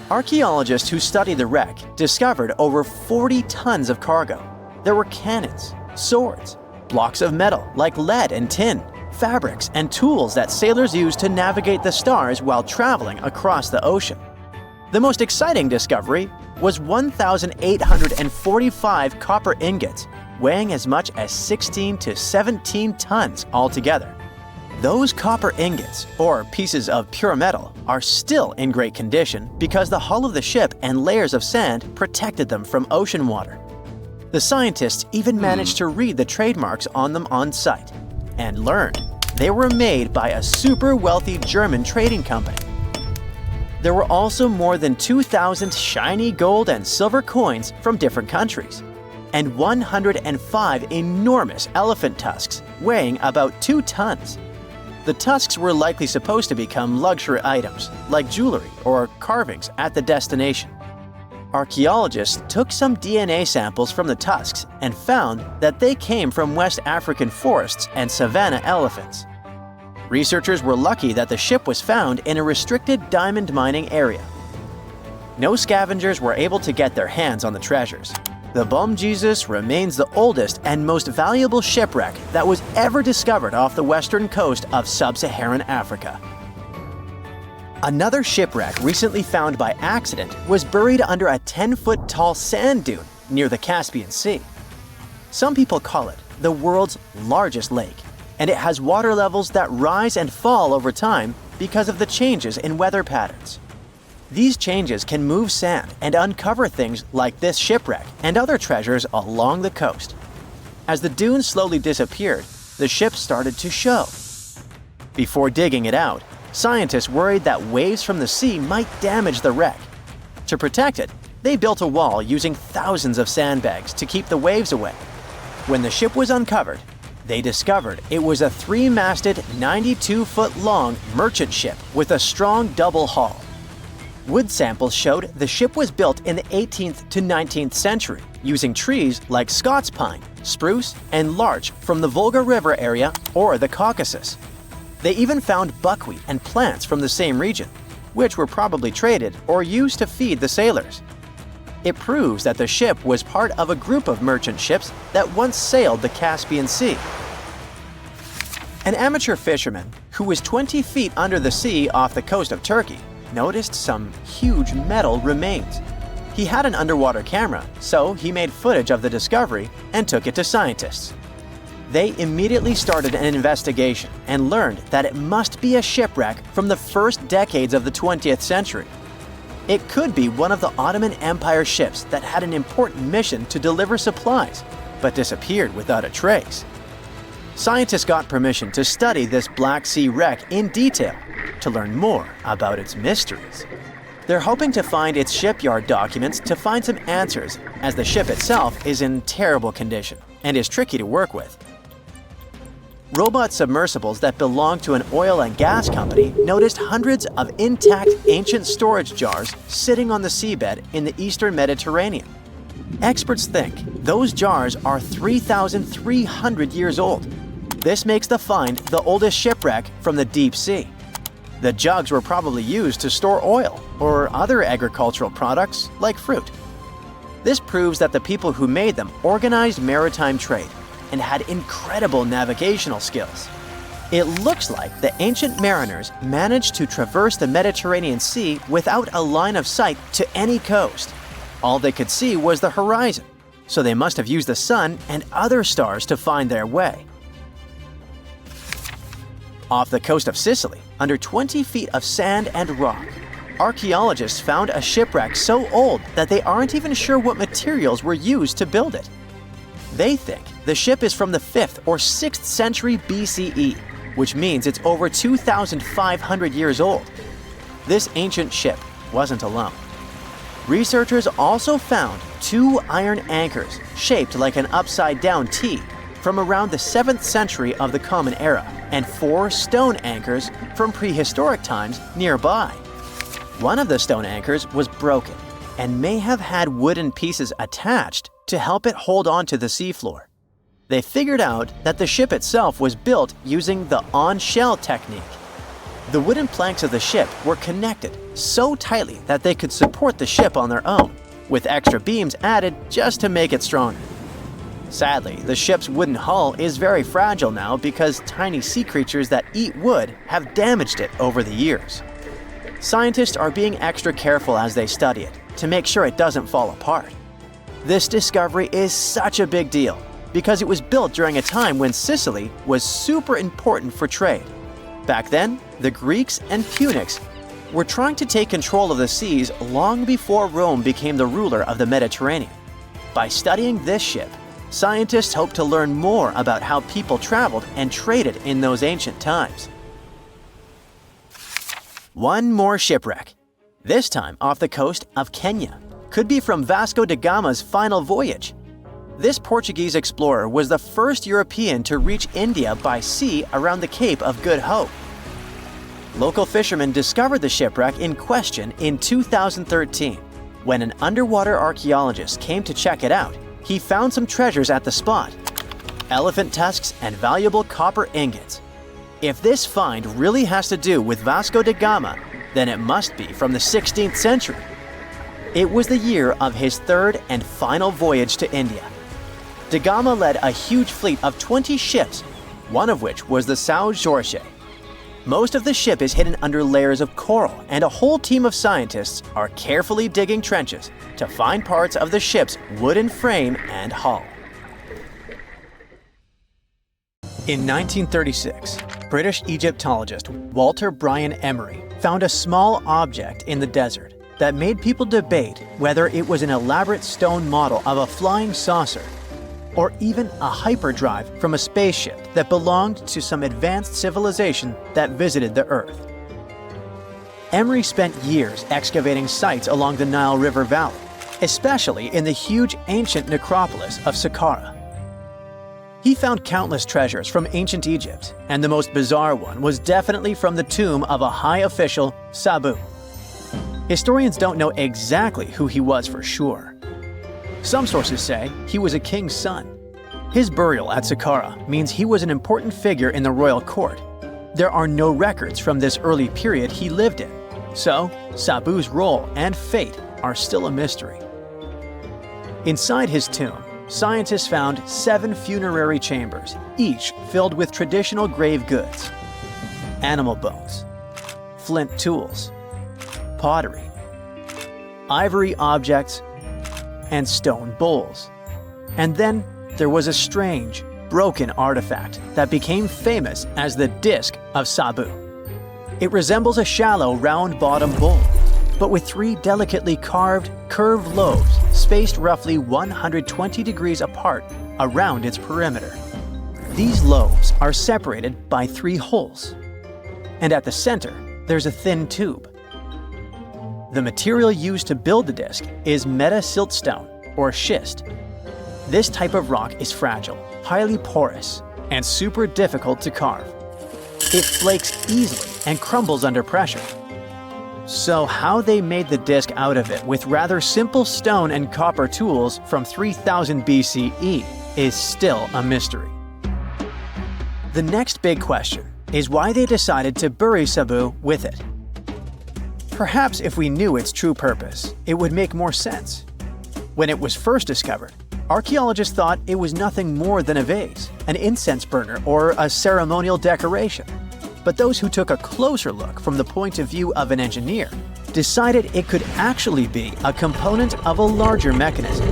Archaeologists who studied the wreck discovered over 40 tons of cargo. There were cannons, swords, blocks of metal like lead and tin, fabrics, and tools that sailors used to navigate the stars while traveling across the ocean. The most exciting discovery was 1,845 copper ingots, weighing as much as 16 to 17 tons altogether. Those copper ingots, or pieces of pure metal, are still in great condition because the hull of the ship and layers of sand protected them from ocean water. The scientists even managed to read the trademarks on them on site and learned they were made by a super wealthy German trading company. There were also more than 2,000 shiny gold and silver coins from different countries, and 105 enormous elephant tusks weighing about 2 tons. The tusks were likely supposed to become luxury items, like jewelry or carvings at the destination. Archaeologists took some DNA samples from the tusks and found that they came from West African forests and savanna elephants. Researchers were lucky that the ship was found in a restricted diamond mining area. No scavengers were able to get their hands on the treasures. The Bom Jesus remains the oldest and most valuable shipwreck that was ever discovered off the western coast of sub-Saharan Africa. Another shipwreck recently found by accident was buried under a 10-foot tall sand dune near the Caspian Sea. Some people call it the world's largest lake, and it has water levels that rise and fall over time because of the changes in weather patterns. These changes can move sand and uncover things like this shipwreck and other treasures along the coast. As the dune slowly disappeared, the ship started to show. Before digging it out, scientists worried that waves from the sea might damage the wreck. To protect it, they built a wall using thousands of sandbags to keep the waves away. When the ship was uncovered, they discovered it was a 3-masted, 92-foot-long merchant ship with a strong double hull. Wood samples showed the ship was built in the 18th to 19th century using trees like Scots pine, spruce, and larch from the Volga River area or the Caucasus. They even found buckwheat and plants from the same region, which were probably traded or used to feed the sailors. It proves that the ship was part of a group of merchant ships that once sailed the Caspian Sea. An amateur fisherman who was 20 feet under the sea off the coast of Turkey noticed some huge metal remains. He had an underwater camera, so he made footage of the discovery and took it to scientists. They immediately started an investigation and learned that it must be a shipwreck from the first decades of the 20th century. It could be one of the Ottoman Empire ships that had an important mission to deliver supplies, but disappeared without a trace. Scientists got permission to study this Black Sea wreck in detail to learn more about its mysteries. They're hoping to find its shipyard documents to find some answers, as the ship itself is in terrible condition and is tricky to work with. robot submersibles that belonged to an oil and gas company noticed hundreds of intact ancient storage jars sitting on the seabed in the eastern Mediterranean. Experts think those jars are 3,300 years old. This makes the find the oldest shipwreck from the deep sea. The jugs were probably used to store oil or other agricultural products like fruit. This proves that the people who made them organized maritime trade and had incredible navigational skills. It looks like the ancient mariners managed to traverse the Mediterranean Sea without a line of sight to any coast. All they could see was the horizon, so they must have used the sun and other stars to find their way. Off the coast of Sicily, under 20 feet of sand and rock, archaeologists found a shipwreck so old that they aren't even sure what materials were used to build it. They think the ship is from the 5th or 6th century BCE, which means it's over 2,500 years old. This ancient ship wasn't alone. Researchers also found 2 iron anchors shaped like an upside-down T from around the 7th century of the Common Era, and 4 stone anchors from prehistoric times nearby. One of the stone anchors was broken and may have had wooden pieces attached to help it hold on to the seafloor. They figured out that the ship itself was built using the on-shell technique. The wooden planks of the ship were connected so tightly that they could support the ship on their own, with extra beams added just to make it stronger. Sadly, the ship's wooden hull is very fragile now because tiny sea creatures that eat wood have damaged it over the years. Scientists are being extra careful as they study it to make sure it doesn't fall apart. This discovery is such a big deal because it was built during a time when Sicily was super important for trade. Back then, the Greeks and Punics were trying to take control of the seas long before Rome became the ruler of the Mediterranean. By studying this ship, scientists hope to learn more about how people traveled and traded in those ancient times. One more shipwreck, this time off the coast of Kenya. Could be from Vasco da Gama's final voyage. This Portuguese explorer was the first European to reach India by sea around the Cape of Good Hope. Local fishermen discovered the shipwreck in question in 2013. When an underwater archaeologist came to check it out, he found some treasures at the spot: elephant tusks and valuable copper ingots. If this find really has to do with Vasco da Gama, then it must be from the 16th century. It was the year of his 3rd and final voyage to India. Da Gama led a huge fleet of 20 ships, one of which was the São Jorge. Most of the ship is hidden under layers of coral, and a whole team of scientists are carefully digging trenches to find parts of the ship's wooden frame and hull. In 1936, British Egyptologist Walter Bryan Emery found a small object in the desert that made people debate whether it was an elaborate stone model of a flying saucer or even a hyperdrive from a spaceship that belonged to some advanced civilization that visited the Earth. Emery spent years excavating sites along the Nile River Valley, especially in the huge ancient necropolis of Saqqara. He found countless treasures from ancient Egypt, and the most bizarre one was definitely from the tomb of a high official, Sabu. Historians don't know exactly who he was for sure. Some sources say he was a king's son. His burial at Saqqara means he was an important figure in the royal court. There are no records from this early period he lived in, so Sabu's role and fate are still a mystery. Inside his tomb, scientists found 7 funerary chambers, each filled with traditional grave goods: animal bones, flint tools, pottery, ivory objects, and stone bowls. And then there was a strange, broken artifact that became famous as the Disc of Sabu. It resembles a shallow, round-bottomed bowl, but with 3 delicately carved, curved lobes spaced roughly 120 degrees apart around its perimeter. These lobes are separated by 3 holes, and at the center, there's a thin tube. The material used to build the disc is metasiltstone, or schist. This type of rock is fragile, highly porous, and super difficult to carve. It flakes easily and crumbles under pressure. So how they made the disc out of it with rather simple stone and copper tools from 3000 BCE is still a mystery. The next big question is why they decided to bury Sabu with it. Perhaps if we knew its true purpose, it would make more sense. When it was first discovered, archaeologists thought it was nothing more than a vase, an incense burner, or a ceremonial decoration. But those who took a closer look from the point of view of an engineer decided it could actually be a component of a larger mechanism.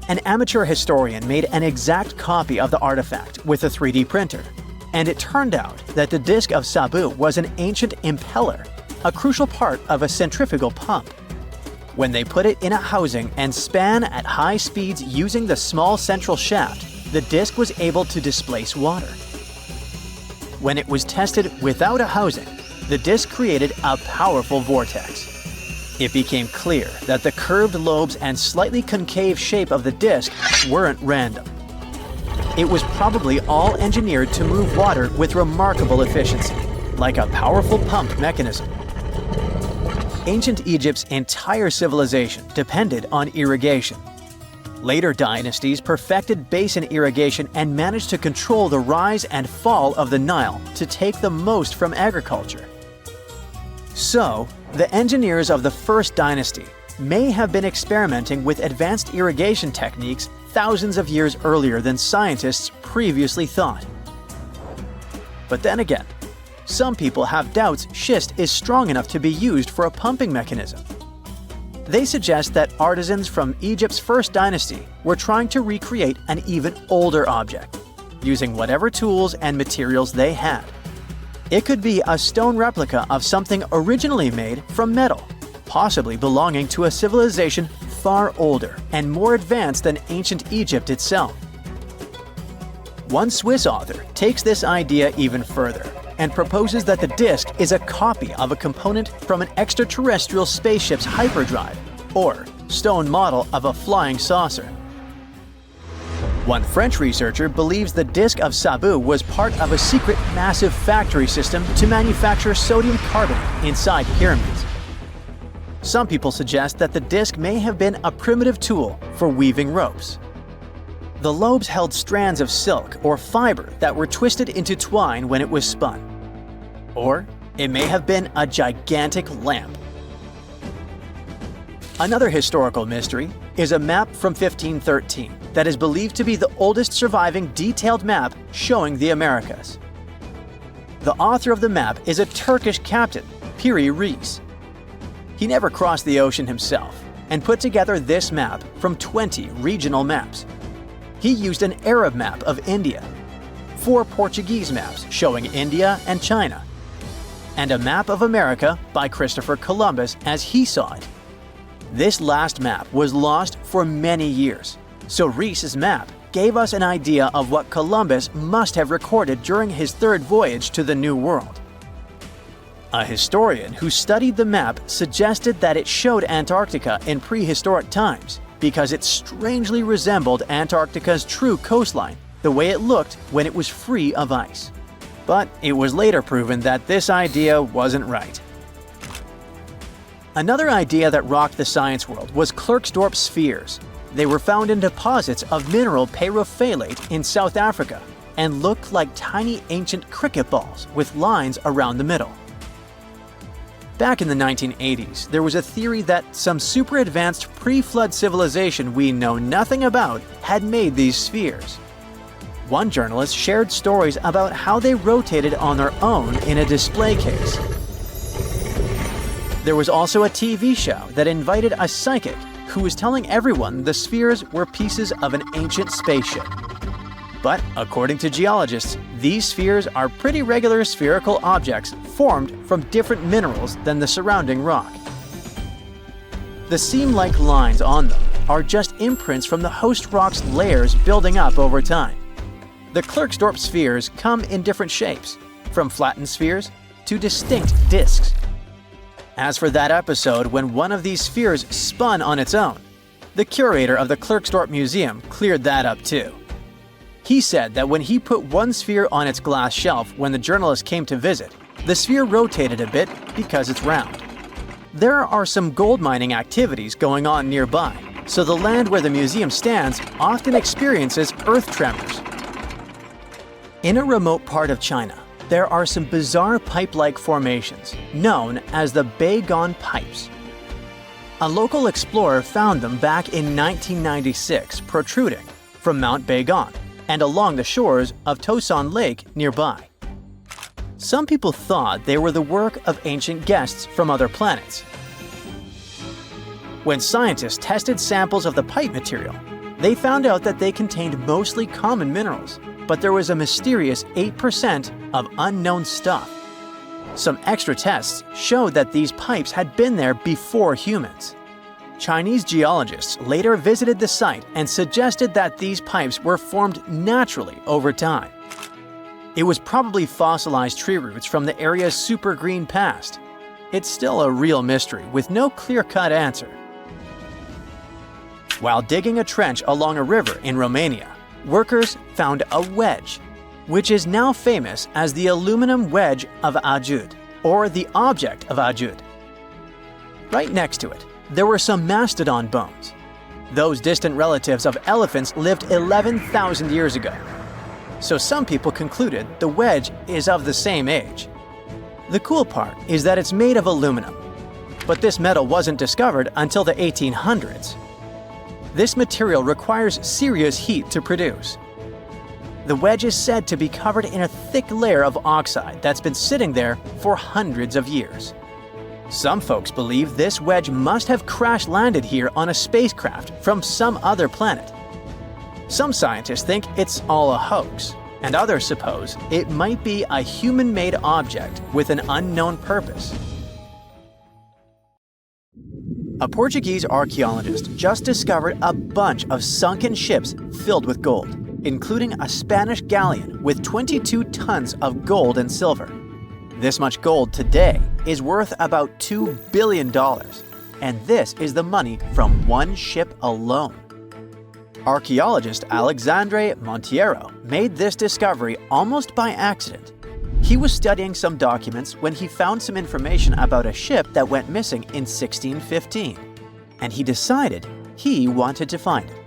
An amateur historian made an exact copy of the artifact with a 3D printer, and it turned out that the disc of Sabu was an ancient impeller, a crucial part of a centrifugal pump. When they put it in a housing and span at high speeds using the small central shaft, the disc was able to displace water. When it was tested without a housing, the disc created a powerful vortex. It became clear that the curved lobes and slightly concave shape of the disc weren't random. It was probably all engineered to move water with remarkable efficiency, like a powerful pump mechanism. Ancient Egypt's entire civilization depended on irrigation. Later dynasties perfected basin irrigation and managed to control the rise and fall of the Nile to take the most from agriculture. So, the engineers of the first dynasty may have been experimenting with advanced irrigation techniques thousands of years earlier than scientists previously thought. But then again, some people have doubts schist is strong enough to be used for a pumping mechanism. They suggest that artisans from Egypt's first dynasty were trying to recreate an even older object, using whatever tools and materials they had. It could be a stone replica of something originally made from metal, possibly belonging to a civilization far older and more advanced than ancient Egypt itself. One Swiss author takes this idea even further and proposes that the disc is a copy of a component from an extraterrestrial spaceship's hyperdrive, or stone model of a flying saucer. One French researcher believes the disc of Sabu was part of a secret massive factory system to manufacture sodium carbonate inside pyramids. Some people suggest that the disc may have been a primitive tool for weaving ropes. The lobes held strands of silk or fiber that were twisted into twine when it was spun. Or it may have been a gigantic lamp. Another historical mystery is a map from 1513 that is believed to be the oldest surviving detailed map showing the Americas. The author of the map is a Turkish captain, Piri Reis. He never crossed the ocean himself and put together this map from 20 regional maps. He used an Arab map of India, 4 Portuguese maps showing India and China, and a map of America by Christopher Columbus as he saw it. This last map was lost for many years, so Reis's map gave us an idea of what Columbus must have recorded during his third voyage to the New World. A historian who studied the map suggested that it showed Antarctica in prehistoric times because it strangely resembled Antarctica's true coastline, the way it looked when it was free of ice. But it was later proven that this idea wasn't right. Another idea that rocked the science world was Clerksdorp spheres. They were found in deposits of mineral pyrophyllite in South Africa and looked like tiny ancient cricket balls with lines around the middle. Back in the 1980s, there was a theory that some super advanced pre-flood civilization we know nothing about had made these spheres. One journalist shared stories about how they rotated on their own in a display case. There was also a TV show that invited a psychic who was telling everyone the spheres were pieces of an ancient spaceship. But according to geologists, these spheres are pretty regular spherical objects formed from different minerals than the surrounding rock. The seam-like lines on them are just imprints from the host rock's layers building up over time. The Clerksdorp spheres come in different shapes, from flattened spheres to distinct discs. As for that episode when one of these spheres spun on its own, the curator of the Clerksdorp Museum cleared that up too. He said that when he put one sphere on its glass shelf when the journalist came to visit, the sphere rotated a bit because it's round. There are some gold mining activities going on nearby, so the land where the museum stands often experiences earth tremors. In a remote part of China, there are some bizarre pipe-like formations known as the Baigong pipes. A local explorer found them back in 1996 protruding from Mount Baigong and along the shores of Tosan Lake nearby. Some people thought they were the work of ancient guests from other planets. When scientists tested samples of the pipe material, they found out that they contained mostly common minerals, but there was a mysterious 8% of unknown stuff. Some extra tests showed that these pipes had been there before humans. Chinese geologists later visited the site and suggested that these pipes were formed naturally over time. It was probably fossilized tree roots from the area's super green past. It's still a real mystery with no clear-cut answer. While digging a trench along a river in Romania, workers found a wedge, which is now famous as the aluminum wedge of Ajud, or the object of Ajud. Right next to it, there were some mastodon bones. Those distant relatives of elephants lived 11,000 years ago. So some people concluded the wedge is of the same age. The cool part is that it's made of aluminum, but this metal wasn't discovered until the 1800s. This material requires serious heat to produce. The wedge is said to be covered in a thick layer of oxide that's been sitting there for hundreds of years. Some folks believe this wedge must have crash-landed here on a spacecraft from some other planet. Some scientists think it's all a hoax, and others suppose it might be a human-made object with an unknown purpose. A Portuguese archaeologist just discovered a bunch of sunken ships filled with gold, including a Spanish galleon with 22 tons of gold and silver. This much gold today is worth about $2 billion, and this is the money from one ship alone. Archaeologist Alexandre Monteiro made this discovery almost by accident. He was studying some documents when he found some information about a ship that went missing in 1615, and he decided he wanted to find it.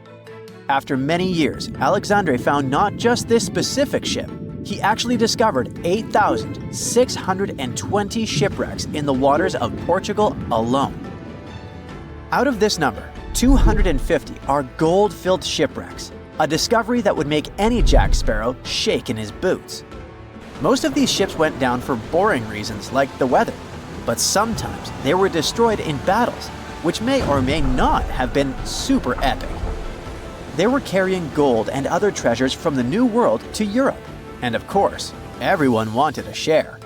After many years, Alexandre found not just this specific ship, he actually discovered 8,620 shipwrecks in the waters of Portugal alone. Out of this number, 250 are gold-filled shipwrecks, a discovery that would make any Jack Sparrow shake in his boots. Most of these ships went down for boring reasons like the weather, but sometimes they were destroyed in battles, which may or may not have been super epic. They were carrying gold and other treasures from the New World to Europe, and of course, everyone wanted a share.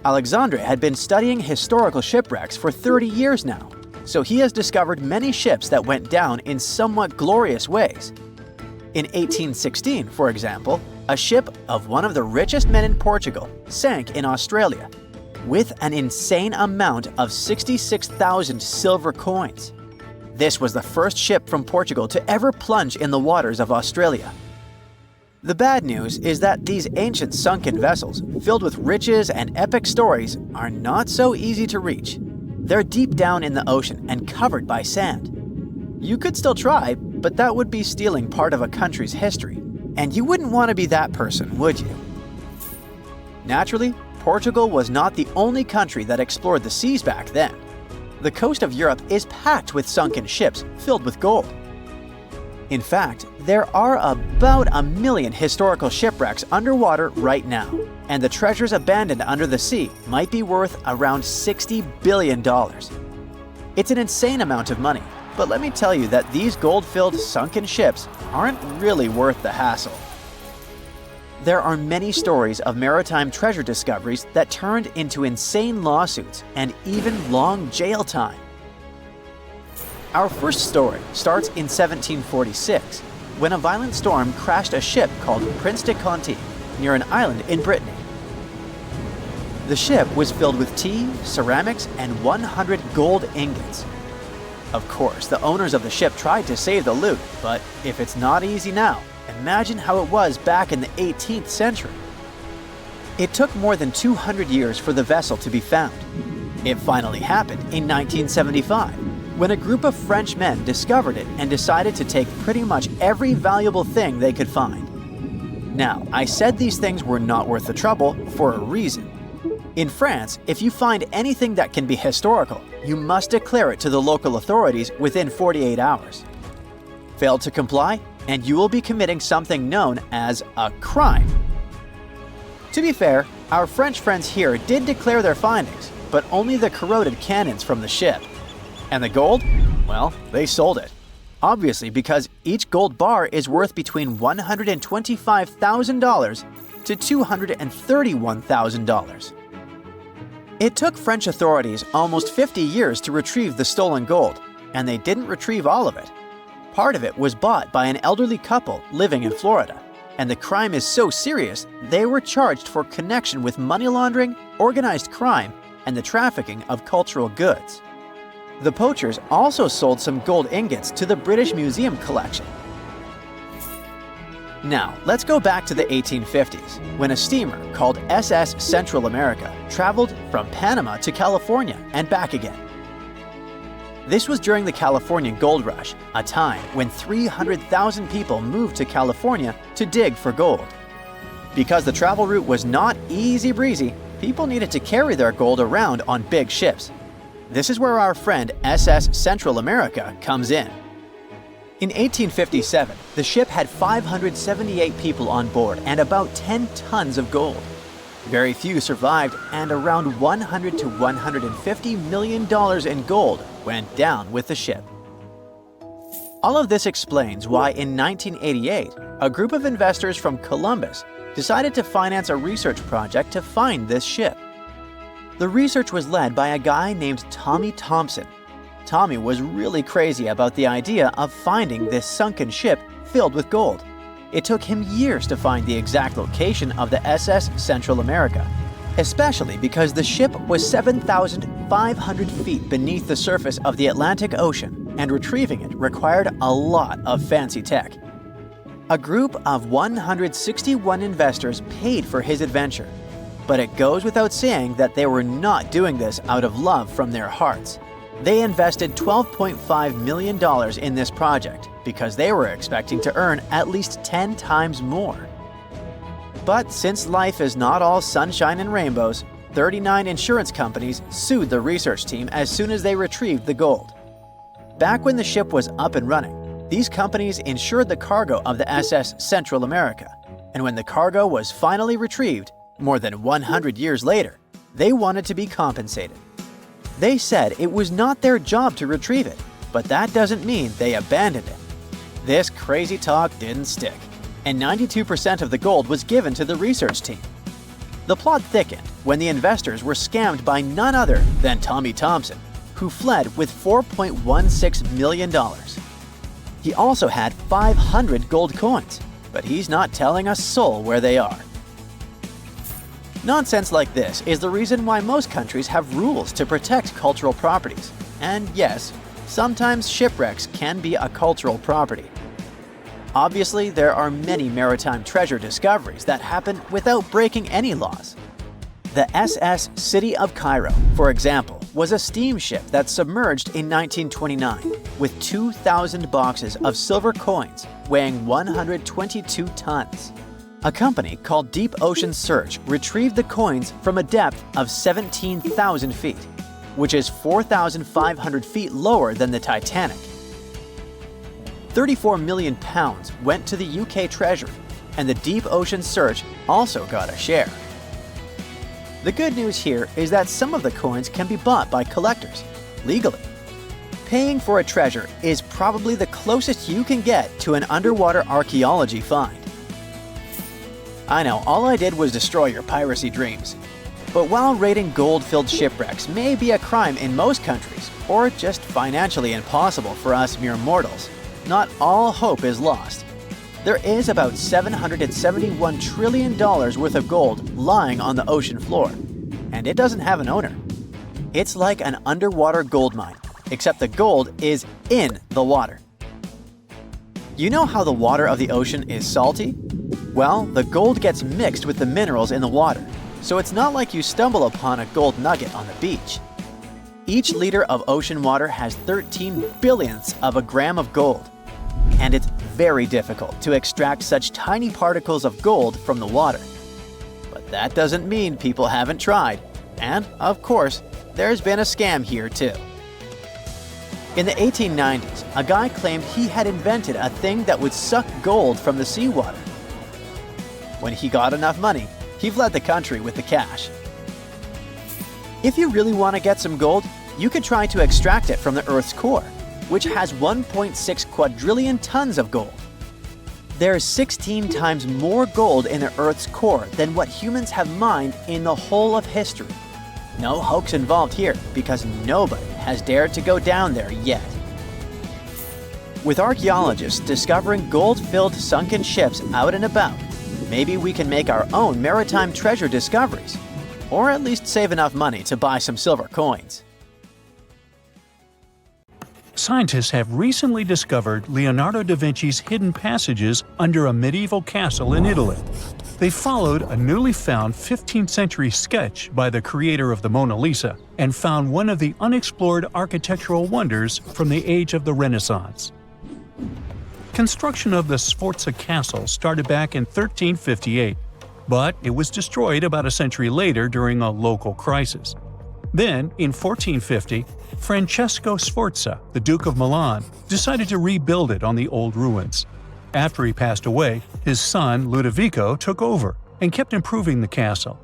Alexandre had been studying historical shipwrecks for 30 years now, so he has discovered many ships that went down in somewhat glorious ways. In 1816, for example, a ship of one of the richest men in Portugal sank in Australia, with an insane amount of 66,000 silver coins. This was the first ship from Portugal to ever plunge in the waters of Australia. The bad news is that these ancient sunken vessels, filled with riches and epic stories, are not so easy to reach. They're deep down in the ocean and covered by sand. You could still try, but that would be stealing part of a country's history, and you wouldn't want to be that person, would you? Naturally, Portugal was not the only country that explored the seas back then. The coast of Europe is packed with sunken ships filled with gold. In fact, there are about 1 million historical shipwrecks underwater right now, and the treasures abandoned under the sea might be worth around $60 billion. It's an insane amount of money, but let me tell you that these gold-filled sunken ships aren't really worth the hassle. There are many stories of maritime treasure discoveries that turned into insane lawsuits and even long jail time. Our first story starts in 1746, when a violent storm crashed a ship called Prince de Conti near an island in Brittany. The ship was filled with tea, ceramics, and 100 gold ingots. Of course, the owners of the ship tried to save the loot, but if it's not easy now, Imagine how it was back in the 18th century. It took more than 200 years for the vessel to be found. It finally happened in 1975, when a group of French men discovered it and decided to take pretty much every valuable thing they could find. Now, I said these things were not worth the trouble for a reason. In France, if you find anything that can be historical, you must declare it to the local authorities within 48 hours. Fail to comply, and you will be committing something known as a crime. To be fair, our French friends here did declare their findings, but only the corroded cannons from the ship. And the gold? Well, they sold it. Obviously, because each gold bar is worth between $125,000 to $231,000. It took French authorities almost 50 years to retrieve the stolen gold, and they didn't retrieve all of it. Part of it was bought by an elderly couple living in Florida, and the crime is so serious they were charged for connection with money laundering, organized crime, and the trafficking of cultural goods. The poachers also sold some gold ingots to the British Museum collection. Now, let's go back to the 1850s, when a steamer called SS Central America traveled from Panama to California and back again. This was during the California Gold Rush, a time when 300,000 people moved to California to dig for gold. Because the travel route was not easy breezy, people needed to carry their gold around on big ships. This is where our friend SS Central America comes in. In 1857, the ship had 578 people on board and about 10 tons of gold. Very few survived, and around $100 to $150 million in gold went down with the ship. All of this explains why in 1988, a group of investors from Columbus decided to finance a research project to find this ship. The research was led by a guy named Tommy Thompson. Tommy was really crazy about the idea of finding this sunken ship filled with gold. It took him years to find the exact location of the SS Central America, especially because the ship was 7,500 feet beneath the surface of the Atlantic Ocean, and retrieving it required a lot of fancy tech. A group of 161 investors paid for his adventure, but it goes without saying that they were not doing this out of love from their hearts. They invested $12.5 million in this project because they were expecting to earn at least 10 times more. But since life is not all sunshine and rainbows, 39 insurance companies sued the research team as soon as they retrieved the gold. Back when the ship was up and running, these companies insured the cargo of the SS Central America, and when the cargo was finally retrieved, more than 100 years later, they wanted to be compensated. They said it was not their job to retrieve it, but that doesn't mean they abandoned it. This crazy talk didn't stick, and 92% of the gold was given to the research team. The plot thickened when the investors were scammed by none other than Tommy Thompson, who fled with $4.16 million. He also had 500 gold coins, but he's not telling a soul where they are. Nonsense like this is the reason why most countries have rules to protect cultural properties. And yes, sometimes shipwrecks can be a cultural property. Obviously, there are many maritime treasure discoveries that happen without breaking any laws. The SS City of Cairo, for example, was a steamship that submerged in 1929 with 2,000 boxes of silver coins weighing 122 tons. A company called Deep Ocean Search retrieved the coins from a depth of 17,000 feet, which is 4,500 feet lower than the Titanic. 34 million pounds went to the UK Treasury, and the Deep Ocean Search also got a share. The good news here is that some of the coins can be bought by collectors, legally. Paying for a treasure is probably the closest you can get to an underwater archaeology find. I know, all I did was destroy your piracy dreams. But while raiding gold-filled shipwrecks may be a crime in most countries, or just financially impossible for us mere mortals, not all hope is lost. There is about $771 trillion worth of gold lying on the ocean floor, and it doesn't have an owner. It's like an underwater gold mine, except the gold is in the water. You know how the water of the ocean is salty? Well, the gold gets mixed with the minerals in the water, so it's not like you stumble upon a gold nugget on the beach. Each liter of ocean water has 13 billionths of a gram of gold, and it's very difficult to extract such tiny particles of gold from the water. But that doesn't mean people haven't tried, and of course, there's been a scam here too. In the 1890s, a guy claimed he had invented a thing that would suck gold from the seawater. When he got enough money, he fled the country with the cash. If you really want to get some gold, you could try to extract it from the Earth's core, which has 1.6 quadrillion tons of gold. There's 16 times more gold in the Earth's core than what humans have mined in the whole of history. No hoax involved here, because nobody has dared to go down there yet. With archaeologists discovering gold-filled sunken ships out and about, maybe we can make our own maritime treasure discoveries, or at least save enough money to buy some silver coins. Scientists have recently discovered Leonardo da Vinci's hidden passages under a medieval castle in Italy. They followed a newly found 15th century sketch by the creator of the Mona Lisa and found one of the unexplored architectural wonders from the age of the Renaissance. Construction of the Sforza Castle started back in 1358, but it was destroyed about a century later during a local crisis. Then, in 1450, Francesco Sforza, the Duke of Milan, decided to rebuild it on the old ruins. After he passed away, his son Ludovico took over and kept improving the castle.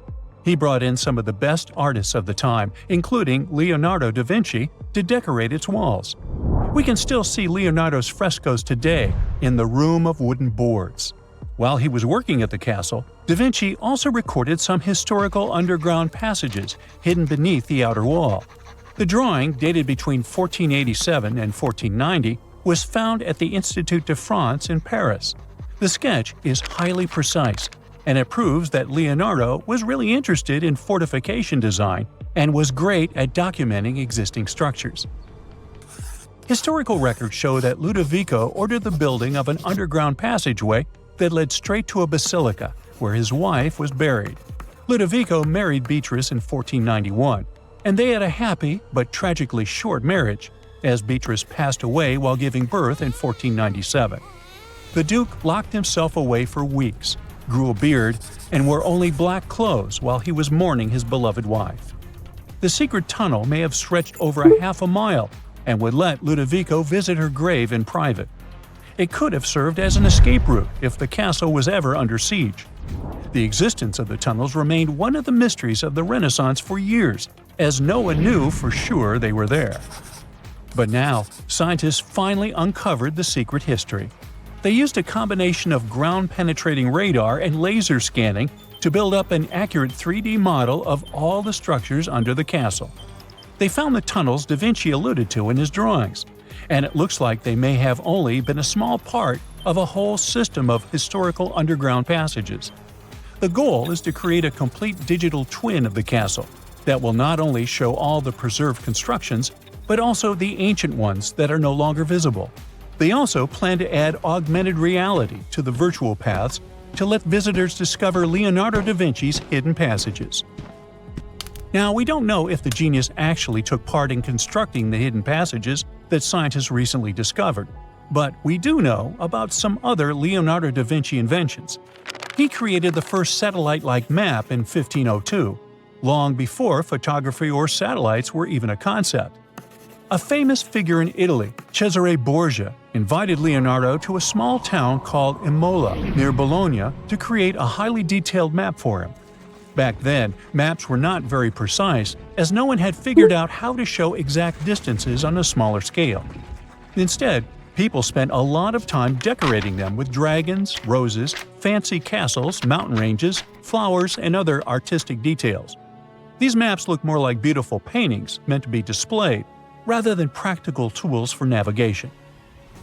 He brought in some of the best artists of the time, including Leonardo da Vinci, to decorate its walls. We can still see Leonardo's frescoes today in the Room of Wooden Boards. While he was working at the castle, da Vinci also recorded some historical underground passages hidden beneath the outer wall. The drawing, dated between 1487 and 1490, was found at the Institut de France in Paris. The sketch is highly precise, and it proves that Leonardo was really interested in fortification design and was great at documenting existing structures. Historical records show that Ludovico ordered the building of an underground passageway that led straight to a basilica, where his wife was buried. Ludovico married Beatrice in 1491, and they had a happy but tragically short marriage, as Beatrice passed away while giving birth in 1497. The Duke locked himself away for weeks, grew a beard, and wore only black clothes while he was mourning his beloved wife. The secret tunnel may have stretched over a half a mile and would let Ludovico visit her grave in private. It could have served as an escape route if the castle was ever under siege. The existence of the tunnels remained one of the mysteries of the Renaissance for years, as no one knew for sure they were there. But now, scientists finally uncovered the secret history. They used a combination of ground-penetrating radar and laser scanning to build up an accurate 3D model of all the structures under the castle. They found the tunnels da Vinci alluded to in his drawings, and it looks like they may have only been a small part of a whole system of historical underground passages. The goal is to create a complete digital twin of the castle that will not only show all the preserved constructions, but also the ancient ones that are no longer visible. They also plan to add augmented reality to the virtual paths to let visitors discover Leonardo da Vinci's hidden passages. Now, we don't know if the genius actually took part in constructing the hidden passages that scientists recently discovered, but we do know about some other Leonardo da Vinci inventions. He created the first satellite-like map in 1502, long before photography or satellites were even a concept. A famous figure in Italy, Cesare Borgia, invited Leonardo to a small town called Imola, near Bologna, to create a highly detailed map for him. Back then, maps were not very precise, as no one had figured out how to show exact distances on a smaller scale. Instead, people spent a lot of time decorating them with dragons, roses, fancy castles, mountain ranges, flowers, and other artistic details. These maps look more like beautiful paintings meant to be displayed, rather than practical tools for navigation.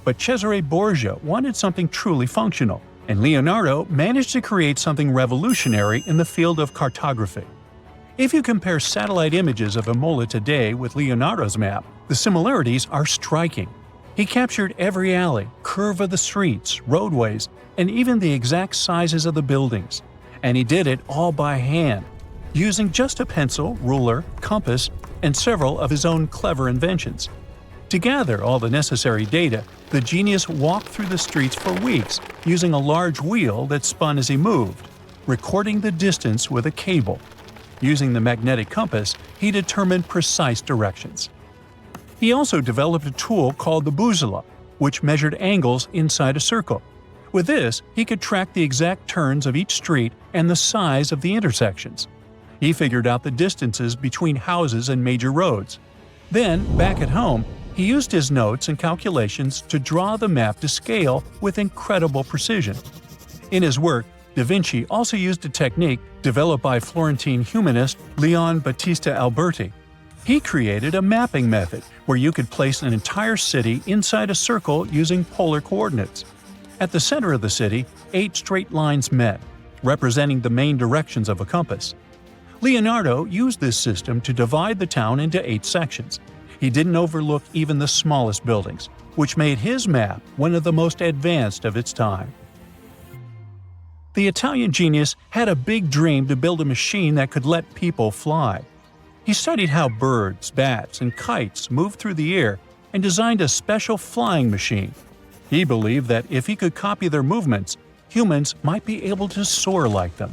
But Cesare Borgia wanted something truly functional, and Leonardo managed to create something revolutionary in the field of cartography. If you compare satellite images of Imola today with Leonardo's map, the similarities are striking. He captured every alley, curve of the streets, roadways, and even the exact sizes of the buildings. And he did it all by hand, using just a pencil, ruler, compass, and several of his own clever inventions. To gather all the necessary data, the genius walked through the streets for weeks using a large wheel that spun as he moved, recording the distance with a cable. Using the magnetic compass, he determined precise directions. He also developed a tool called the bussola, which measured angles inside a circle. With this, he could track the exact turns of each street and the size of the intersections. He figured out the distances between houses and major roads. Then, back at home, he used his notes and calculations to draw the map to scale with incredible precision. In his work, Da Vinci also used a technique developed by Florentine humanist Leon Battista Alberti. He created a mapping method where you could place an entire city inside a circle using polar coordinates. At the center of the city, 8 straight lines met, representing the main directions of a compass. Leonardo used this system to divide the town into 8 sections. He didn't overlook even the smallest buildings, which made his map one of the most advanced of its time. The Italian genius had a big dream to build a machine that could let people fly. He studied how birds, bats, and kites moved through the air and designed a special flying machine. He believed that if he could copy their movements, humans might be able to soar like them.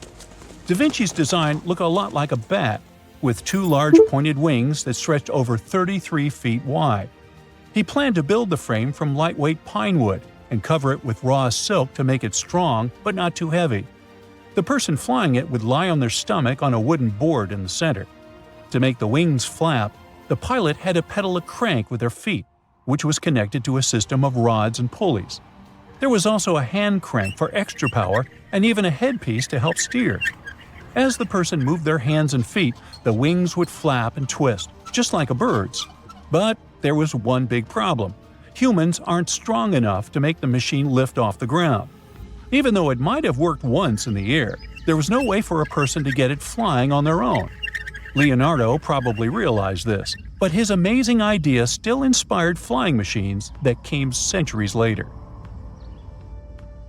Da Vinci's design looked a lot like a bat, with 2 large pointed wings that stretched over 33 feet wide. He planned to build the frame from lightweight pine wood and cover it with raw silk to make it strong but not too heavy. The person flying it would lie on their stomach on a wooden board in the center. To make the wings flap, the pilot had to pedal a crank with their feet, which was connected to a system of rods and pulleys. There was also a hand crank for extra power and even a headpiece to help steer. As the person moved their hands and feet, the wings would flap and twist, just like a bird's. But there was one big problem. Humans aren't strong enough to make the machine lift off the ground. Even though it might have worked once in the air, there was no way for a person to get it flying on their own. Leonardo probably realized this, but his amazing idea still inspired flying machines that came centuries later.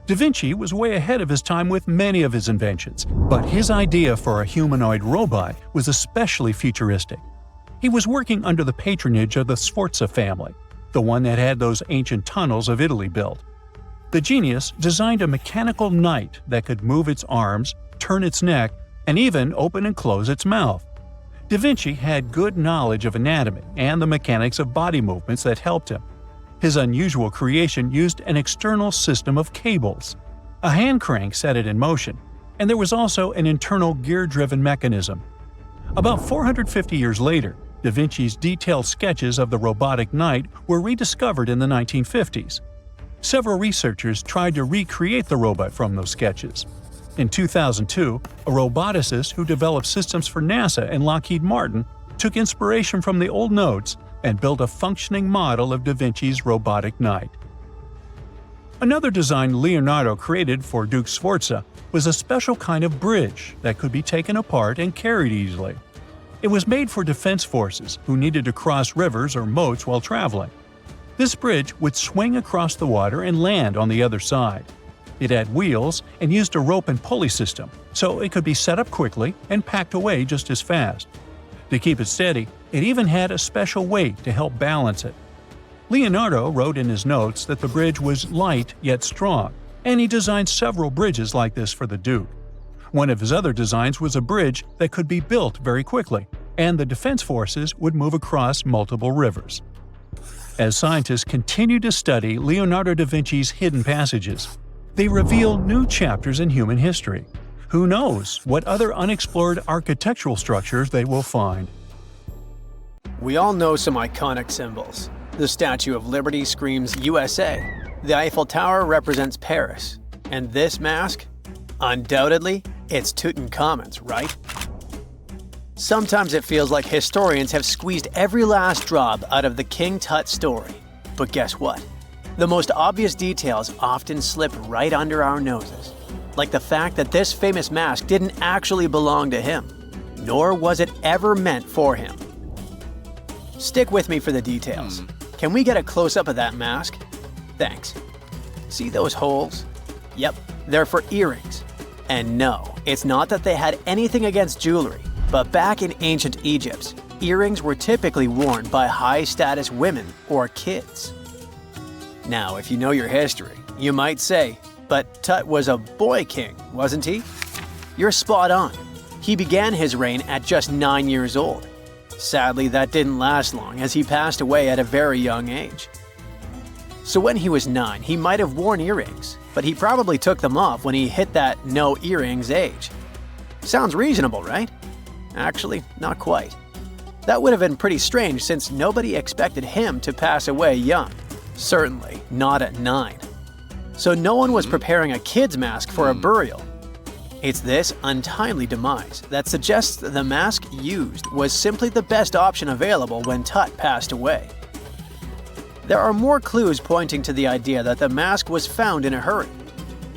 Da Vinci was way ahead of his time with many of his inventions, but his idea for a humanoid robot was especially futuristic. He was working under the patronage of the Sforza family, the one that had those ancient tunnels of Italy built. The genius designed a mechanical knight that could move its arms, turn its neck, and even open and close its mouth. Da Vinci had good knowledge of anatomy and the mechanics of body movements that helped him. His unusual creation used an external system of cables. A hand crank set it in motion, and there was also an internal gear-driven mechanism. About 450 years later, Da Vinci's detailed sketches of the robotic knight were rediscovered in the 1950s. Several researchers tried to recreate the robot from those sketches. In 2002, a roboticist who developed systems for NASA and Lockheed Martin took inspiration from the old notes and built a functioning model of Da Vinci's robotic knight. Another design Leonardo created for Duke Sforza was a special kind of bridge that could be taken apart and carried easily. It was made for defense forces who needed to cross rivers or moats while traveling. This bridge would swing across the water and land on the other side. It had wheels and used a rope and pulley system, so it could be set up quickly and packed away just as fast. To keep it steady, it even had a special weight to help balance it. Leonardo wrote in his notes that the bridge was light yet strong, and he designed several bridges like this for the Duke. One of his other designs was a bridge that could be built very quickly, and the defense forces would move across multiple rivers. As scientists continue to study Leonardo da Vinci's hidden passages, they reveal new chapters in human history. Who knows what other unexplored architectural structures they will find? We all know some iconic symbols. The Statue of Liberty screams USA. The Eiffel Tower represents Paris. And this mask? Undoubtedly, it's Tutankhamun's, right? Sometimes it feels like historians have squeezed every last drop out of the King Tut story. But guess what? The most obvious details often slip right under our noses. Like the fact that this famous mask didn't actually belong to him, nor was it ever meant for him. Stick with me for the details. Can we get a close-up of that mask? Thanks. See those holes? Yep, they're for earrings. And no, it's not that they had anything against jewelry, but back in ancient Egypt, earrings were typically worn by high-status women or kids. Now, if you know your history, you might say, but Tut was a boy king, wasn't he? You're spot on. He began his reign at just 9 years old. Sadly, that didn't last long as he passed away at a very young age. So when he was 9, he might have worn earrings, but he probably took them off when he hit that no earrings age. Sounds reasonable, right? Actually, not quite. That would have been pretty strange since nobody expected him to pass away young. Certainly not at 9. So no one was preparing a kid's mask for a burial. It's this untimely demise that suggests the mask used was simply the best option available when Tut passed away. There are more clues pointing to the idea that the mask was found in a hurry.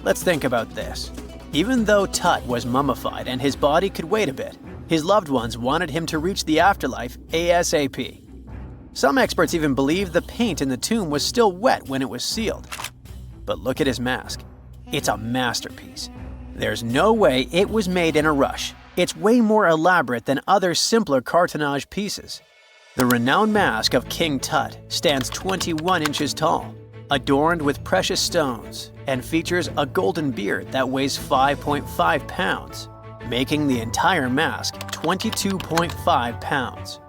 Let's think about this. Even though Tut was mummified and his body could wait a bit, his loved ones wanted him to reach the afterlife ASAP. Some experts even believe the paint in the tomb was still wet when it was sealed. But look at his mask. It's a masterpiece. There's no way it was made in a rush. It's way more elaborate than other simpler cartonnage pieces. The renowned mask of King Tut stands 21 inches tall, adorned with precious stones, and features a golden beard that weighs 5.5 pounds, making the entire mask 22.5 pounds.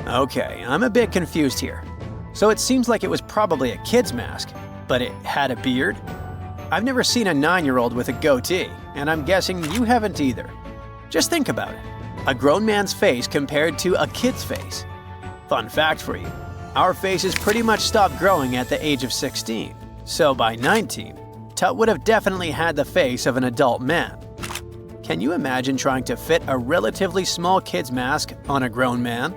Okay, I'm a bit confused here. So it seems like it was probably a kid's mask, but it had a beard? I've never seen a 9-year-old with a goatee, and I'm guessing you haven't either. Just think about it. A grown man's face compared to a kid's face. Fun fact for you, our faces pretty much stopped growing at the age of 16, so by 19, Tut would have definitely had the face of an adult man. Can you imagine trying to fit a relatively small kid's mask on a grown man?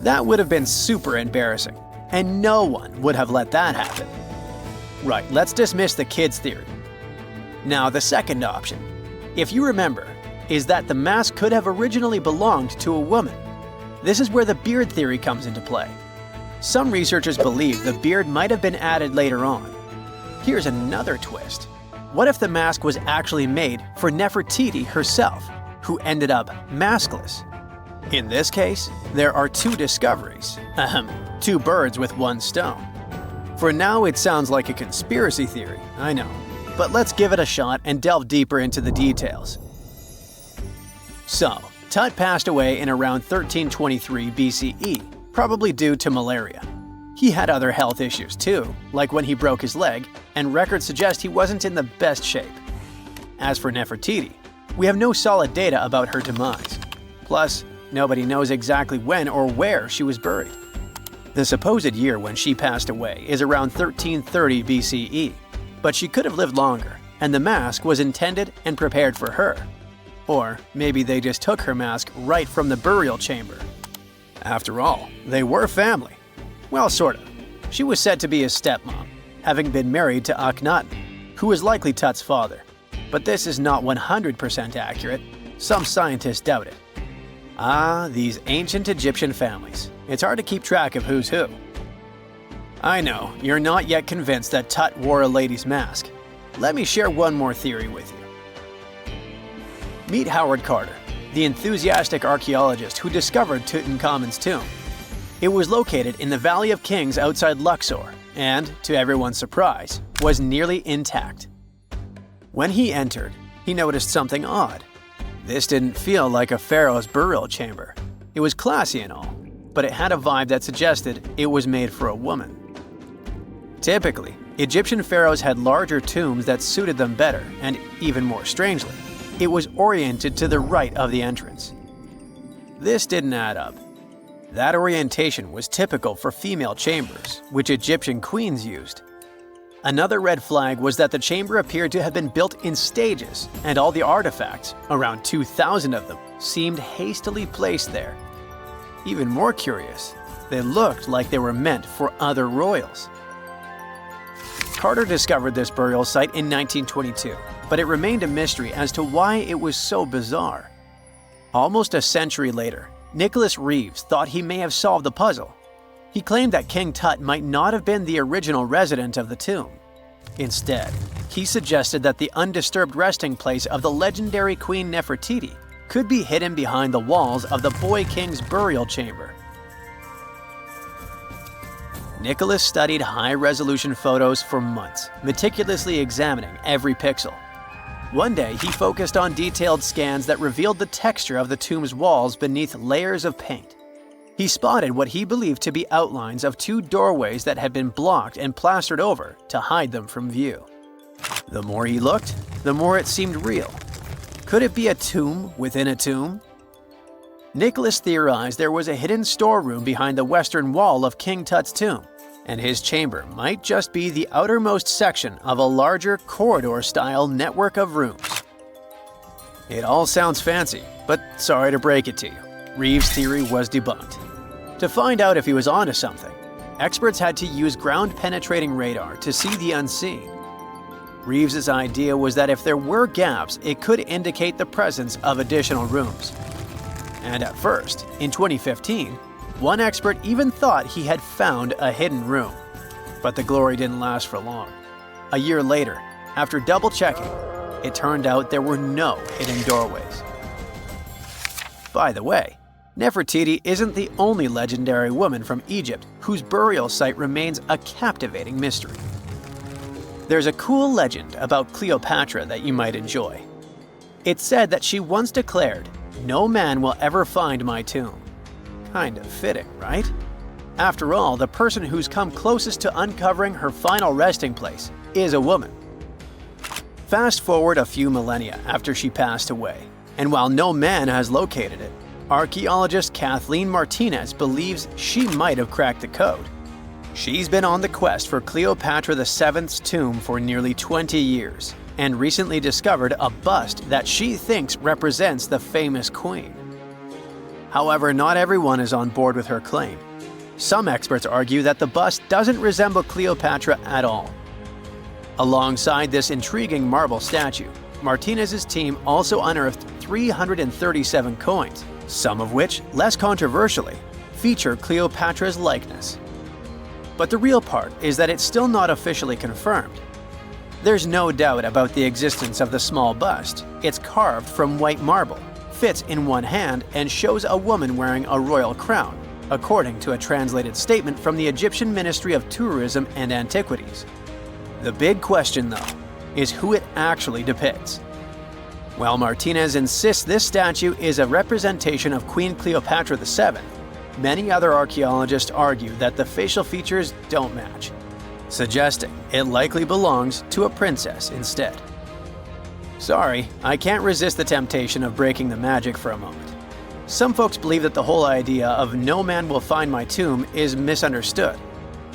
That would have been super embarrassing, and no one would have let that happen. Right, let's dismiss the kids theory. Now, the second option, if you remember, is that the mask could have originally belonged to a woman. This is where the beard theory comes into play. Some researchers believe the beard might have been added later on. Here's another twist. What if the mask was actually made for Nefertiti herself, who ended up maskless? In this case, there are two discoveries. Two birds with one stone. For now, it sounds like a conspiracy theory, I know. But let's give it a shot and delve deeper into the details. So, Tut passed away in around 1323 BCE, probably due to malaria. He had other health issues too, like when he broke his leg, and records suggest he wasn't in the best shape. As for Nefertiti, we have no solid data about her demise. Plus, nobody knows exactly when or where she was buried. The supposed year when she passed away is around 1330 BCE, but she could have lived longer, and the mask was intended and prepared for her. Or maybe they just took her mask right from the burial chamber. After all, they were family. Well, sort of. She was said to be his stepmom, having been married to Akhenaten, who was likely Tut's father. But this is not 100% accurate. Some scientists doubt it. Ah, these ancient Egyptian families. It's hard to keep track of who's who. I know, you're not yet convinced that Tut wore a lady's mask. Let me share one more theory with you. Meet Howard Carter, the enthusiastic archaeologist who discovered Tutankhamun's tomb. It was located in the Valley of Kings outside Luxor and, to everyone's surprise, was nearly intact. When he entered, he noticed something odd. This didn't feel like a pharaoh's burial chamber. It was classy and all, but it had a vibe that suggested it was made for a woman. Typically, Egyptian pharaohs had larger tombs that suited them better, and even more strangely, it was oriented to the right of the entrance. This didn't add up. That orientation was typical for female chambers, which Egyptian queens used. Another red flag was that the chamber appeared to have been built in stages, and all the artifacts, around 2,000 of them, seemed hastily placed there. Even more curious, they looked like they were meant for other royals. Carter discovered this burial site in 1922, but it remained a mystery as to why it was so bizarre. Almost a century later, Nicholas Reeves thought he may have solved the puzzle. He claimed that King Tut might not have been the original resident of the tomb. Instead, he suggested that the undisturbed resting place of the legendary Queen Nefertiti could be hidden behind the walls of the boy king's burial chamber. Nicholas studied high-resolution photos for months, meticulously examining every pixel. One day, he focused on detailed scans that revealed the texture of the tomb's walls beneath layers of paint. He spotted what he believed to be outlines of two doorways that had been blocked and plastered over to hide them from view. The more he looked, the more it seemed real. Could it be a tomb within a tomb? Nicholas theorized there was a hidden storeroom behind the western wall of King Tut's tomb, and his chamber might just be the outermost section of a larger corridor-style network of rooms. It all sounds fancy, but sorry to break it to you, Reeves' theory was debunked. To find out if he was onto something, experts had to use ground-penetrating radar to see the unseen. Reeves' idea was that if there were gaps, it could indicate the presence of additional rooms. And at first, in 2015, one expert even thought he had found a hidden room. But the glory didn't last for long. A year later, after double-checking, it turned out there were no hidden doorways. By the way, Nefertiti isn't the only legendary woman from Egypt whose burial site remains a captivating mystery. There's a cool legend about Cleopatra that you might enjoy. It's said that she once declared, "No man will ever find my tomb." Kind of fitting, right? After all, the person who's come closest to uncovering her final resting place is a woman. Fast forward a few millennia after she passed away, and while no man has located it, archaeologist Kathleen Martinez believes she might have cracked the code. She's been on the quest for Cleopatra VII's tomb for nearly 20 years, and recently discovered a bust that she thinks represents the famous queen. However, not everyone is on board with her claim. Some experts argue that the bust doesn't resemble Cleopatra at all. Alongside this intriguing marble statue, Martinez's team also unearthed 337 coins, some of which, less controversially, feature Cleopatra's likeness. But the real part is that it's still not officially confirmed. There's no doubt about the existence of the small bust. It's carved from white marble, fits in one hand, and shows a woman wearing a royal crown, according to a translated statement from the Egyptian Ministry of Tourism and Antiquities. The big question, though, is who it actually depicts. While Martinez insists this statue is a representation of Queen Cleopatra VII, many other archaeologists argue that the facial features don't match, suggesting it likely belongs to a princess instead. Sorry, I can't resist the temptation of breaking the magic for a moment. Some folks believe that the whole idea of "no man will find my tomb" is misunderstood.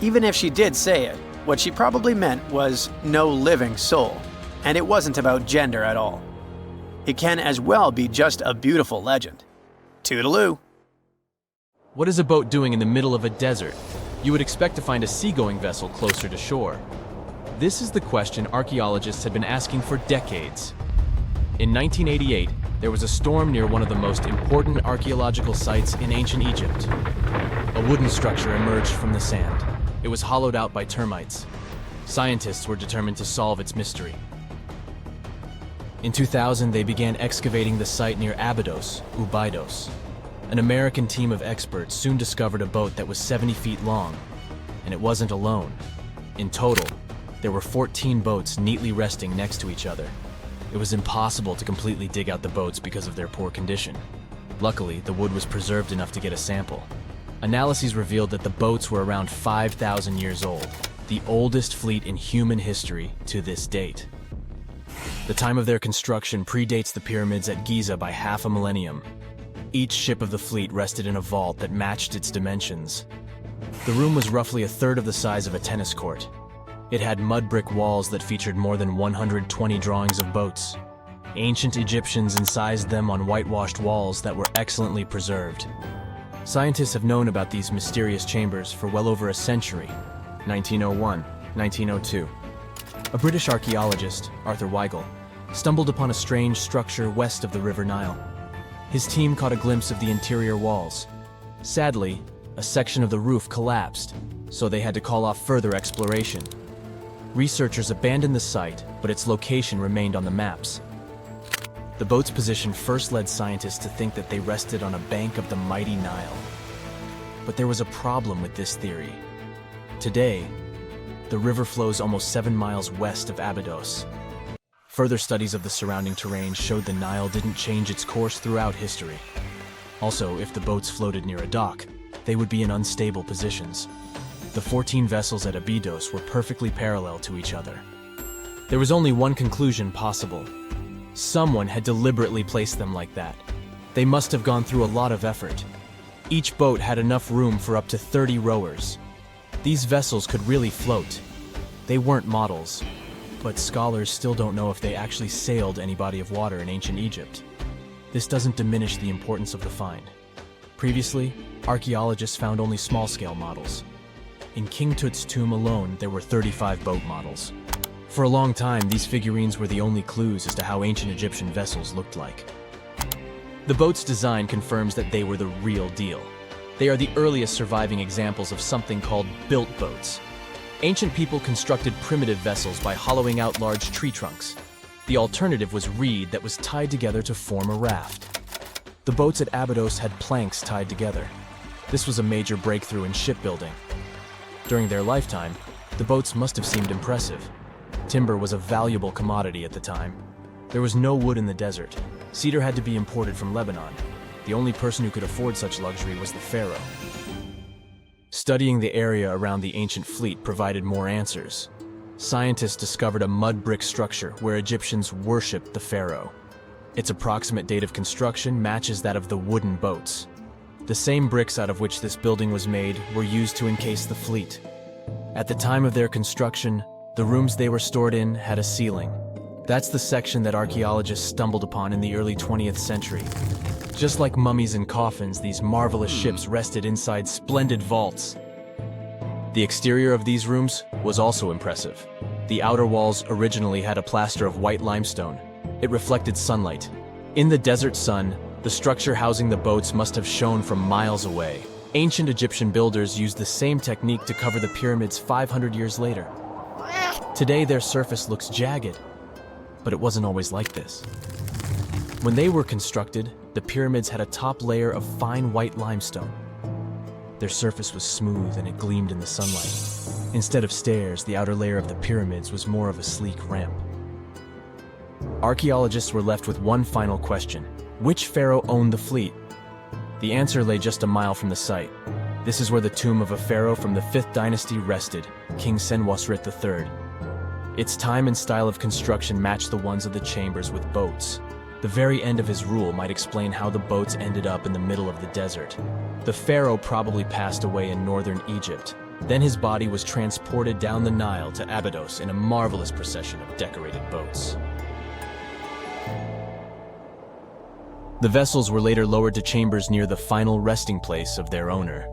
Even if she did say it, what she probably meant was "no living soul," and it wasn't about gender at all. It can as well be just a beautiful legend. Toodaloo! What is a boat doing in the middle of a desert? You would expect to find a seagoing vessel closer to shore. This is the question archaeologists had been asking for decades. In 1988, there was a storm near one of the most important archaeological sites in ancient Egypt. A wooden structure emerged from the sand. It was hollowed out by termites. Scientists were determined to solve its mystery. In 2000, they began excavating the site near Abydos, Ubidos. An American team of experts soon discovered a boat that was 70 feet long, and it wasn't alone. In total, there were 14 boats neatly resting next to each other. It was impossible to completely dig out the boats because of their poor condition. Luckily, the wood was preserved enough to get a sample. Analyses revealed that the boats were around 5,000 years old, the oldest fleet in human history to this date. The time of their construction predates the pyramids at Giza by half a millennium. Each ship of the fleet rested in a vault that matched its dimensions. The room was roughly a third of the size of a tennis court. It had mud brick walls that featured more than 120 drawings of boats. Ancient Egyptians incised them on whitewashed walls that were excellently preserved. Scientists have known about these mysterious chambers for well over a century. 1901, 1902. A British archaeologist, Arthur Weigel, stumbled upon a strange structure west of the River Nile. His team caught a glimpse of the interior walls. Sadly, A section of the roof collapsed, so they had to call off further exploration. Researchers abandoned the site, but its location remained on the maps. The boat's position first led scientists to think that they rested on a bank of the mighty Nile. But there was a problem with this theory. Today, the river flows almost 7 miles west of Abydos. Further studies of the surrounding terrain showed the Nile didn't change its course throughout history. Also, if the boats floated near a dock, they would be in unstable positions. The 14 vessels at Abydos were perfectly parallel to each other. There was only one conclusion possible. Someone had deliberately placed them like that. They must have gone through a lot of effort. Each boat had enough room for up to 30 rowers. These vessels could really float. They weren't models, but scholars still don't know if they actually sailed any body of water in ancient Egypt. This doesn't diminish the importance of the find. Previously, archaeologists found only small-scale models. In King Tut's tomb alone, there were 35 boat models. For a long time, these figurines were the only clues as to how ancient Egyptian vessels looked like. The boat's design confirms that they were the real deal. They are the earliest surviving examples of something called built boats. Ancient people constructed primitive vessels by hollowing out large tree trunks. The alternative was reed that was tied together to form a raft. The boats at Abydos had planks tied together. This was a major breakthrough in shipbuilding. During their lifetime, the boats must have seemed impressive. Timber was a valuable commodity at the time. There was no wood in the desert. Cedar had to be imported from Lebanon. The only person who could afford such luxury was the pharaoh. Studying the area around the ancient fleet provided more answers. Scientists discovered a mud brick structure where Egyptians worshipped the pharaoh. Its approximate date of construction matches that of the wooden boats. The same bricks out of which this building was made were used to encase the fleet. At the time of their construction, the rooms they were stored in had a ceiling. That's the section that archaeologists stumbled upon in the early 20th century. Just like mummies and coffins, these marvelous ships rested inside splendid vaults. The exterior of these rooms was also impressive. The outer walls originally had a plaster of white limestone. It reflected sunlight. In the desert sun, the structure housing the boats must have shone from miles away. Ancient Egyptian builders used the same technique to cover the pyramids 500 years later. Today, their surface looks jagged, but it wasn't always like this. When they were constructed, the pyramids had a top layer of fine white limestone. Their surface was smooth and it gleamed in the sunlight. Instead of stairs, the outer layer of the pyramids was more of a sleek ramp. Archaeologists were left with one final question. Which pharaoh owned the fleet? The answer lay just a mile from the site. This is where the tomb of a pharaoh from the 5th dynasty rested, King Senwosret III. Its time and style of construction matched the ones of the chambers with boats. The very end of his rule might explain how the boats ended up in the middle of the desert. The pharaoh probably passed away in northern Egypt. Then his body was transported down the Nile to Abydos in a marvelous procession of decorated boats. The vessels were later lowered to chambers near the final resting place of their owner.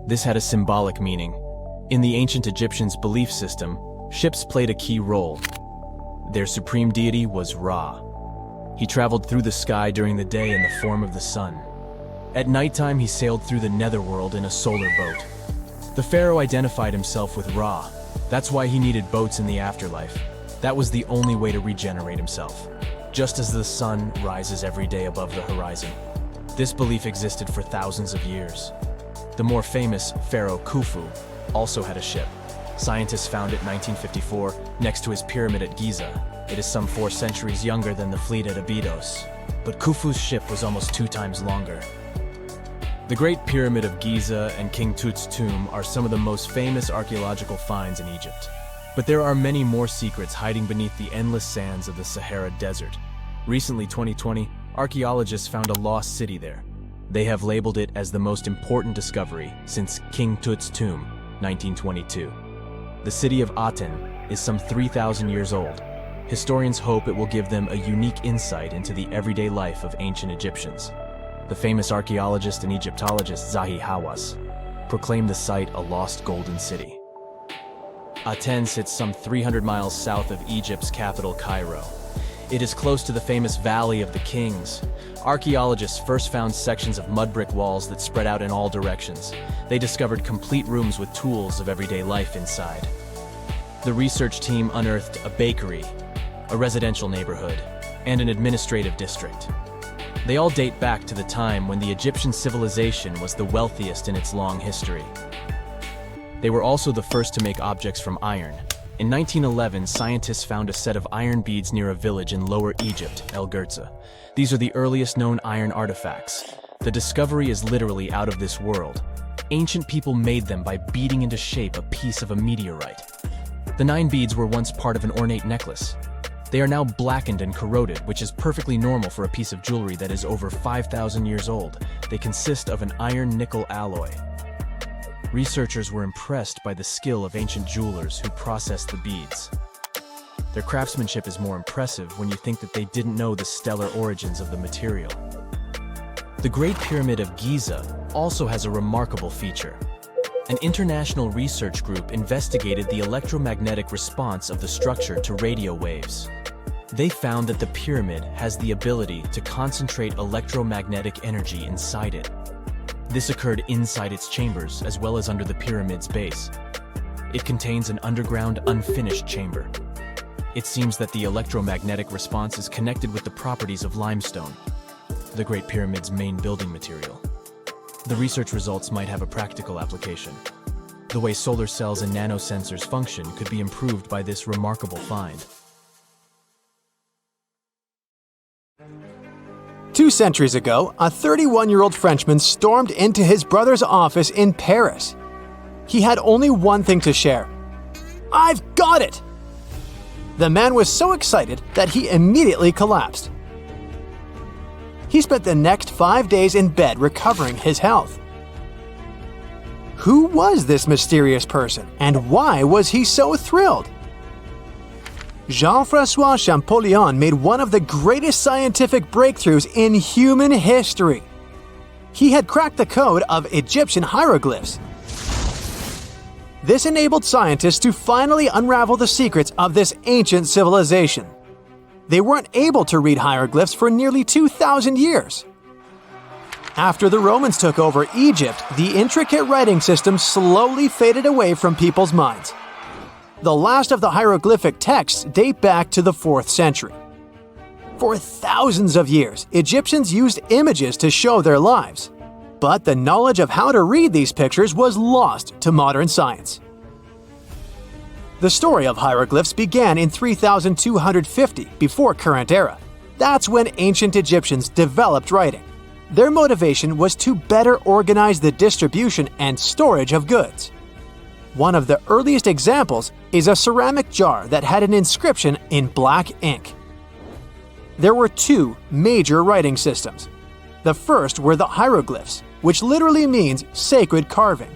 This had a symbolic meaning. In the ancient Egyptians' belief system, ships played a key role. Their supreme deity was Ra. He traveled through the sky during the day in the form of the sun. At nighttime, he sailed through the netherworld in a solar boat. The pharaoh identified himself with Ra. That's why he needed boats in the afterlife. That was the only way to regenerate himself. Just as the sun rises every day above the horizon. This belief existed for thousands of years. The more famous Pharaoh Khufu also had a ship. Scientists found it in 1954 next to his pyramid at Giza. It is some 4 centuries younger than the fleet at Abydos, but Khufu's ship was almost 2 times longer. The Great Pyramid of Giza and King Tut's tomb are some of the most famous archaeological finds in Egypt. But there are many more secrets hiding beneath the endless sands of the Sahara Desert. Recently, 2020, archaeologists found a lost city there. They have labeled it as the most important discovery since King Tut's tomb, 1922. The city of Aten is some 3,000 years old. Historians hope it will give them a unique insight into the everyday life of ancient Egyptians. The famous archaeologist and Egyptologist Zahi Hawass proclaimed the site a lost golden city. Aten sits some 300 miles south of Egypt's capital, Cairo. It is close to the famous Valley of the Kings. Archaeologists first found sections of mud brick walls that spread out in all directions. They discovered complete rooms with tools of everyday life inside. The research team unearthed a bakery, a residential neighborhood, and an administrative district. They all date back to the time when the Egyptian civilization was the wealthiest in its long history. They were also the first to make objects from iron. In 1911, scientists found a set of iron beads near a village in Lower Egypt, El Girza. These are the earliest known iron artifacts. The discovery is literally out of this world. Ancient people made them by beating into shape a piece of a meteorite. The 9 beads were once part of an ornate necklace. They are now blackened and corroded, which is perfectly normal for a piece of jewelry that is over 5,000 years old. They consist of an iron-nickel alloy. Researchers were impressed by the skill of ancient jewelers who processed the beads. Their craftsmanship is more impressive when you think that they didn't know the stellar origins of the material. The Great Pyramid of Giza also has a remarkable feature. An international research group investigated the electromagnetic response of the structure to radio waves. They found that the pyramid has the ability to concentrate electromagnetic energy inside it. This occurred inside its chambers as well as under the pyramid's base. It contains an underground, unfinished chamber. It seems that the electromagnetic response is connected with the properties of limestone, the Great Pyramid's main building material. The research results might have a practical application. The way solar cells and nanosensors function could be improved by this remarkable find. 2 centuries ago, a 31-year-old Frenchman stormed into his brother's office in Paris. He had only one thing to share. "I've got it!" The man was so excited that he immediately collapsed. He spent the next 5 days in bed recovering his health. Who was this mysterious person, and why was he so thrilled? Jean-François Champollion made one of the greatest scientific breakthroughs in human history. He had cracked the code of Egyptian hieroglyphs. This enabled scientists to finally unravel the secrets of this ancient civilization. They weren't able to read hieroglyphs for nearly 2,000 years. After the Romans took over Egypt, the intricate writing system slowly faded away from people's minds. The last of the hieroglyphic texts date back to the 4th century. For thousands of years, Egyptians used images to show their lives. But the knowledge of how to read these pictures was lost to modern science. The story of hieroglyphs began in 3250 before current era. That's when ancient Egyptians developed writing. Their motivation was to better organize the distribution and storage of goods. One of the earliest examples is a ceramic jar that had an inscription in black ink. There were 2 major writing systems. The first were the hieroglyphs, which literally means sacred carving.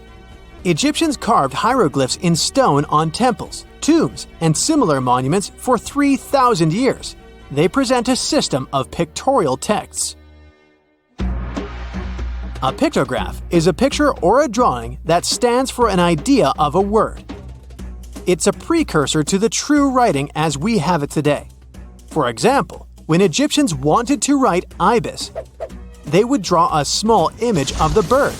Egyptians carved hieroglyphs in stone on temples, tombs, and similar monuments for 3,000 years. They present a system of pictorial texts. A pictograph is a picture or a drawing that stands for an idea of a word. It's a precursor to the true writing as we have it today. For example, when Egyptians wanted to write ibis, they would draw a small image of the bird.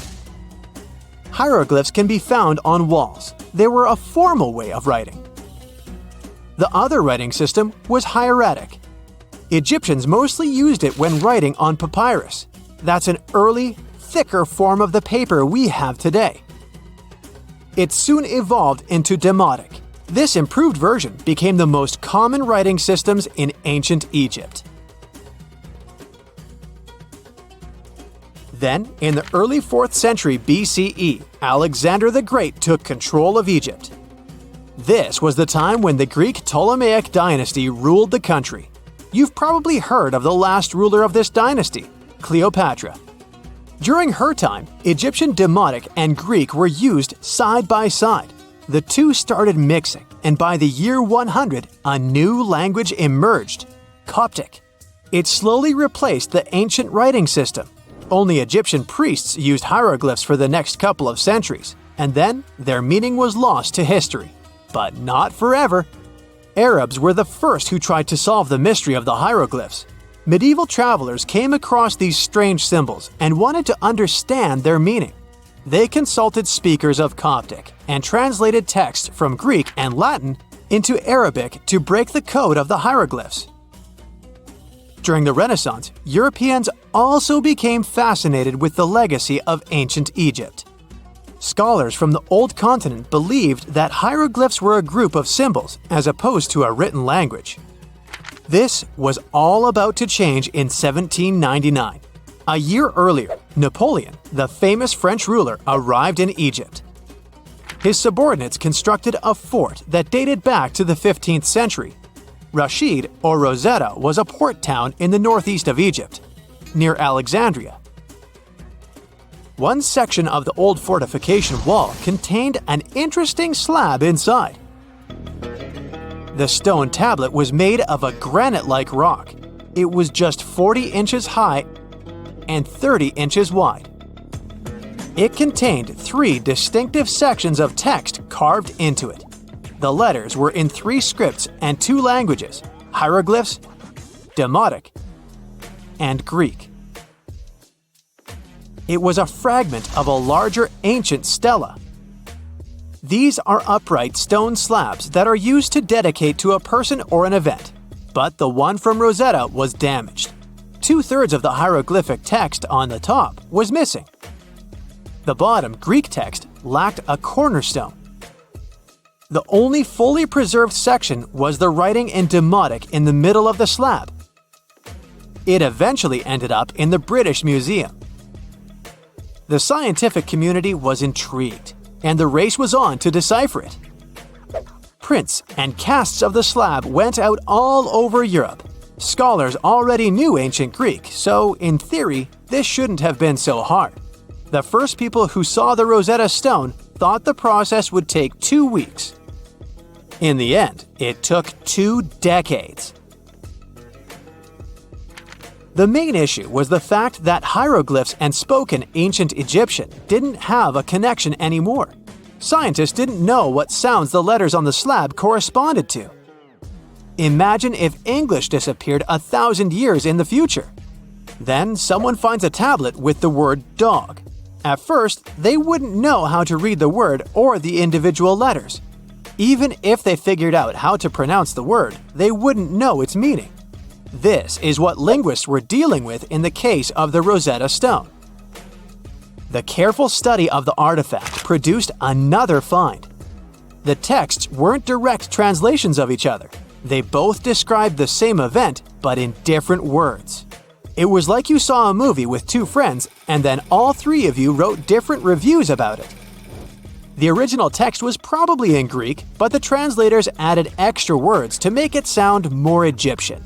Hieroglyphs can be found on walls. They were a formal way of writing. The other writing system was hieratic. Egyptians mostly used it when writing on papyrus. That's an early, thicker form of the paper we have today. It soon evolved into demotic. This improved version became the most common writing systems in ancient Egypt. Then, in the early 4th century BCE, Alexander the Great took control of Egypt. This was the time when the Greek Ptolemaic dynasty ruled the country. You've probably heard of the last ruler of this dynasty, Cleopatra. During her time, Egyptian Demotic and Greek were used side by side. The two started mixing, and by the year 100, a new language emerged, Coptic. It slowly replaced the ancient writing system. Only Egyptian priests used hieroglyphs for the next couple of centuries, and then their meaning was lost to history. But not forever. Arabs were the first who tried to solve the mystery of the hieroglyphs. Medieval travelers came across these strange symbols and wanted to understand their meaning. They consulted speakers of Coptic and translated text from Greek and Latin into Arabic to break the code of the hieroglyphs. During the Renaissance, Europeans also became fascinated with the legacy of ancient Egypt. Scholars from the Old Continent believed that hieroglyphs were a group of symbols as opposed to a written language. This was all about to change in 1799. A year earlier, Napoleon, the famous French ruler, arrived in Egypt. His subordinates constructed a fort that dated back to the 15th century. Rashid, or Rosetta, was a port town in the northeast of Egypt, near Alexandria. One section of the old fortification wall contained an interesting slab inside. The stone tablet was made of a granite-like rock. It was just 40 inches high and 30 inches wide. It contained 3 distinctive sections of text carved into it. The letters were in 3 scripts and 2 languages: hieroglyphs, Demotic, and Greek. It was a fragment of a larger ancient stela. These are upright stone slabs that are used to dedicate to a person or an event, but the one from Rosetta was damaged. 2/3 of the hieroglyphic text on the top was missing. The bottom Greek text lacked a cornerstone. The only fully preserved section was the writing in Demotic in the middle of the slab. It eventually ended up in the British Museum. The scientific community was intrigued, and the race was on to decipher it. Prints and casts of the slab went out all over Europe. Scholars already knew ancient Greek, so in theory, this shouldn't have been so hard. The first people who saw the Rosetta Stone thought the process would take 2 weeks. In the end, it took 2 decades. The main issue was the fact that hieroglyphs and spoken ancient Egyptian didn't have a connection anymore. Scientists didn't know what sounds the letters on the slab corresponded to. Imagine if English disappeared 1,000 years in the future. Then someone finds a tablet with the word dog. At first, they wouldn't know how to read the word or the individual letters. Even if they figured out how to pronounce the word, they wouldn't know its meaning. This is what linguists were dealing with in the case of the Rosetta Stone. The careful study of the artifact produced another find. The texts weren't direct translations of each other. They both described the same event, but in different words. It was like you saw a movie with 2 friends, and then all 3 of you wrote different reviews about it. The original text was probably in Greek, but the translators added extra words to make it sound more Egyptian.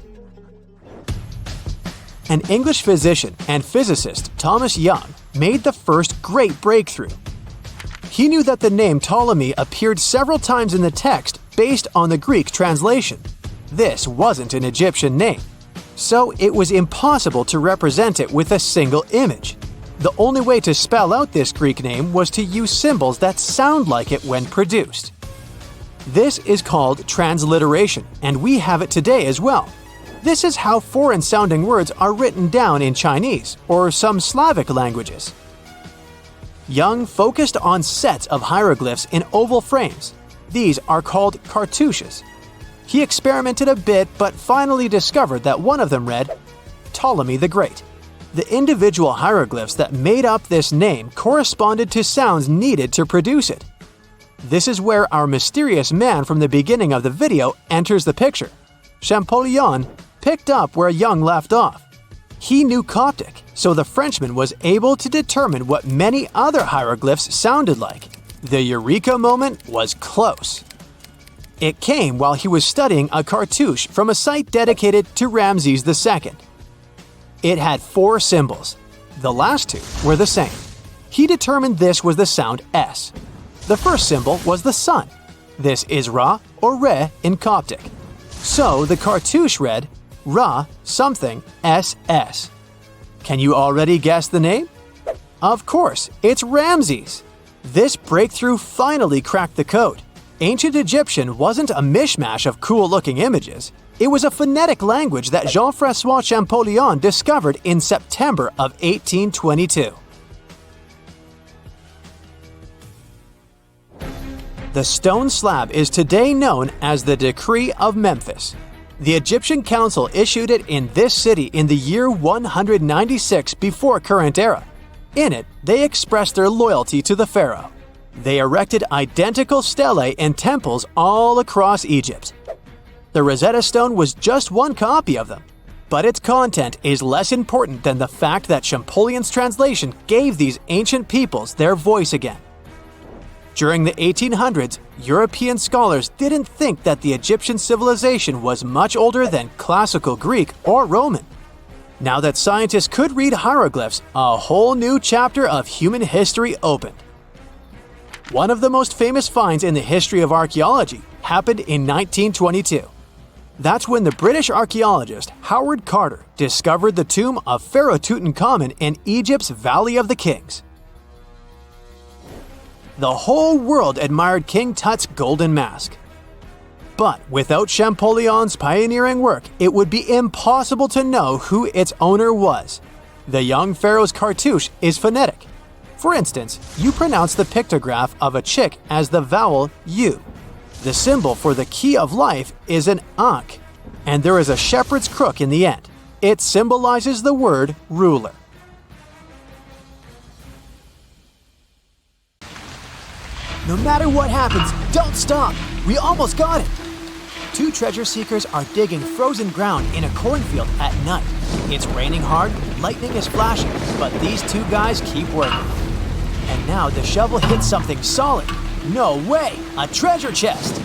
An English physician and physicist, Thomas Young, made the first great breakthrough. He knew that the name Ptolemy appeared several times in the text based on the Greek translation. This wasn't an Egyptian name, so it was impossible to represent it with a single image. The only way to spell out this Greek name was to use symbols that sound like it when produced. This is called transliteration, and we have it today as well. This is how foreign-sounding words are written down in Chinese or some Slavic languages. Young focused on sets of hieroglyphs in oval frames. These are called cartouches. He experimented a bit but finally discovered that one of them read, Ptolemy the Great. The individual hieroglyphs that made up this name corresponded to sounds needed to produce it. This is where our mysterious man from the beginning of the video enters the picture. Champollion picked up where Young left off. He knew Coptic, so the Frenchman was able to determine what many other hieroglyphs sounded like. The eureka moment was close. It came while he was studying a cartouche from a site dedicated to Ramses II. It had 4 symbols. The last 2 were the same. He determined this was the sound S. The first symbol was the sun. This is Ra or Re in Coptic. So the cartouche read Ra something SS. Can you already guess the name? Of course, it's Ramses. This breakthrough finally cracked the code. Ancient Egyptian wasn't a mishmash of cool-looking images. It was a phonetic language that Jean-François Champollion discovered in September of 1822. The stone slab is today known as the Decree of Memphis. The Egyptian council issued it in this city in the year 196 before current era. In it, they expressed their loyalty to the pharaoh. They erected identical stelae in temples all across Egypt. The Rosetta Stone was just one copy of them, but its content is less important than the fact that Champollion's translation gave these ancient peoples their voice again. During the 1800s, European scholars didn't think that the Egyptian civilization was much older than classical Greek or Roman. Now that scientists could read hieroglyphs, a whole new chapter of human history opened. One of the most famous finds in the history of archaeology happened in 1922. That's when the British archaeologist Howard Carter discovered the tomb of Pharaoh Tutankhamun in Egypt's Valley of the Kings. The whole world admired King Tut's golden mask. But without Champollion's pioneering work, it would be impossible to know who its owner was. The young pharaoh's cartouche is phonetic. For instance, you pronounce the pictograph of a chick as the vowel U. The symbol for the key of life is an ankh, and there is a shepherd's crook in the end. It symbolizes the word ruler. No matter what happens, don't stop! We almost got it! Two treasure seekers are digging frozen ground in a cornfield at night. It's raining hard, lightning is flashing, but these two guys keep working. And now the shovel hits something solid. No way! A treasure chest!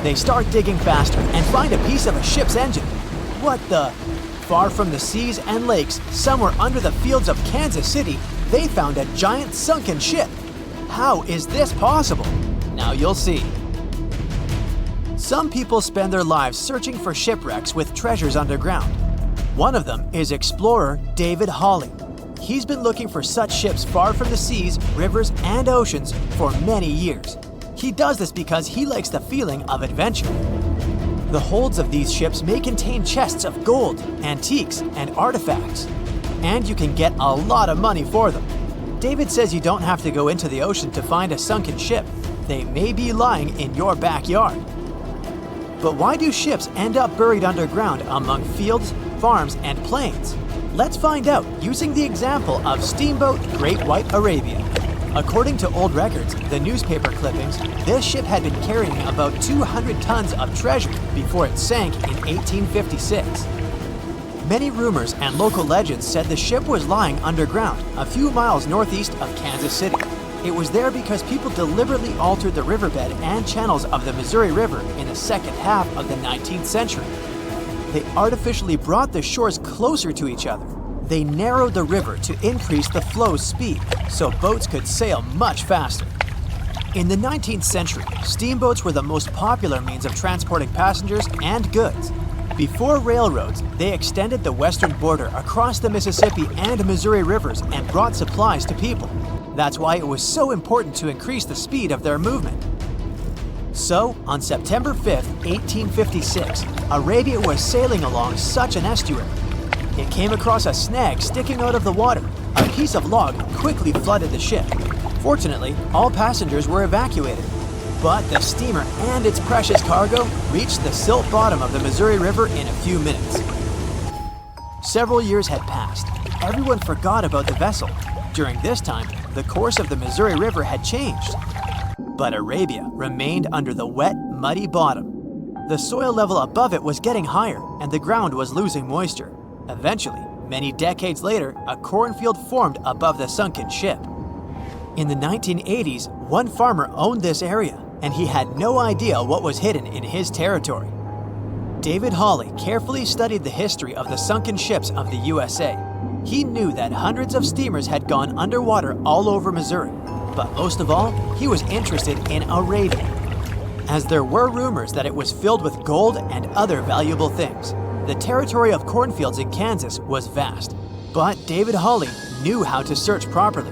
They start digging faster and find a piece of a ship's engine. What the? Far from the seas and lakes, somewhere under the fields of Kansas City, they found a giant sunken ship. How is this possible? Now you'll see. Some people spend their lives searching for shipwrecks with treasures underground. One of them is explorer David Hawley. He's been looking for such ships far from the seas, rivers, and oceans for many years. He does this because he likes the feeling of adventure. The holds of these ships may contain chests of gold, antiques, and artifacts. And you can get a lot of money for them. David says you don't have to go into the ocean to find a sunken ship. They may be lying in your backyard. But why do ships end up buried underground among fields, farms, and plains? Let's find out using the example of Steamboat Great White Arabia. According to old records, the newspaper clippings, this ship had been carrying about 200 tons of treasure before it sank in 1856. Many rumors and local legends said the ship was lying underground, a few miles northeast of Kansas City. It was there because people deliberately altered the riverbed and channels of the Missouri River in the second half of the 19th century. They artificially brought the shores closer to each other. They narrowed the river to increase the flow's speed, so boats could sail much faster. In the 19th century, steamboats were the most popular means of transporting passengers and goods. Before railroads, they extended the western border across the Mississippi and Missouri rivers and brought supplies to people. That's why it was so important to increase the speed of their movement. So, on September 5, 1856, Arabia was sailing along such an estuary. It came across a snag sticking out of the water. A piece of log quickly flooded the ship. Fortunately, all passengers were evacuated. But the steamer and its precious cargo reached the silt bottom of the Missouri River in a few minutes. Several years had passed. Everyone forgot about the vessel. During this time, the course of the Missouri River had changed. But Arabia remained under the wet, muddy bottom. The soil level above it was getting higher, and the ground was losing moisture. Eventually, many decades later, a cornfield formed above the sunken ship. In the 1980s, one farmer owned this area, and he had no idea what was hidden in his territory. David Hawley carefully studied the history of the sunken ships of the USA. He knew that hundreds of steamers had gone underwater all over Missouri, but most of all, he was interested in Arabia, as there were rumors that it was filled with gold and other valuable things. The territory of cornfields in Kansas was vast, but David Hawley knew how to search properly.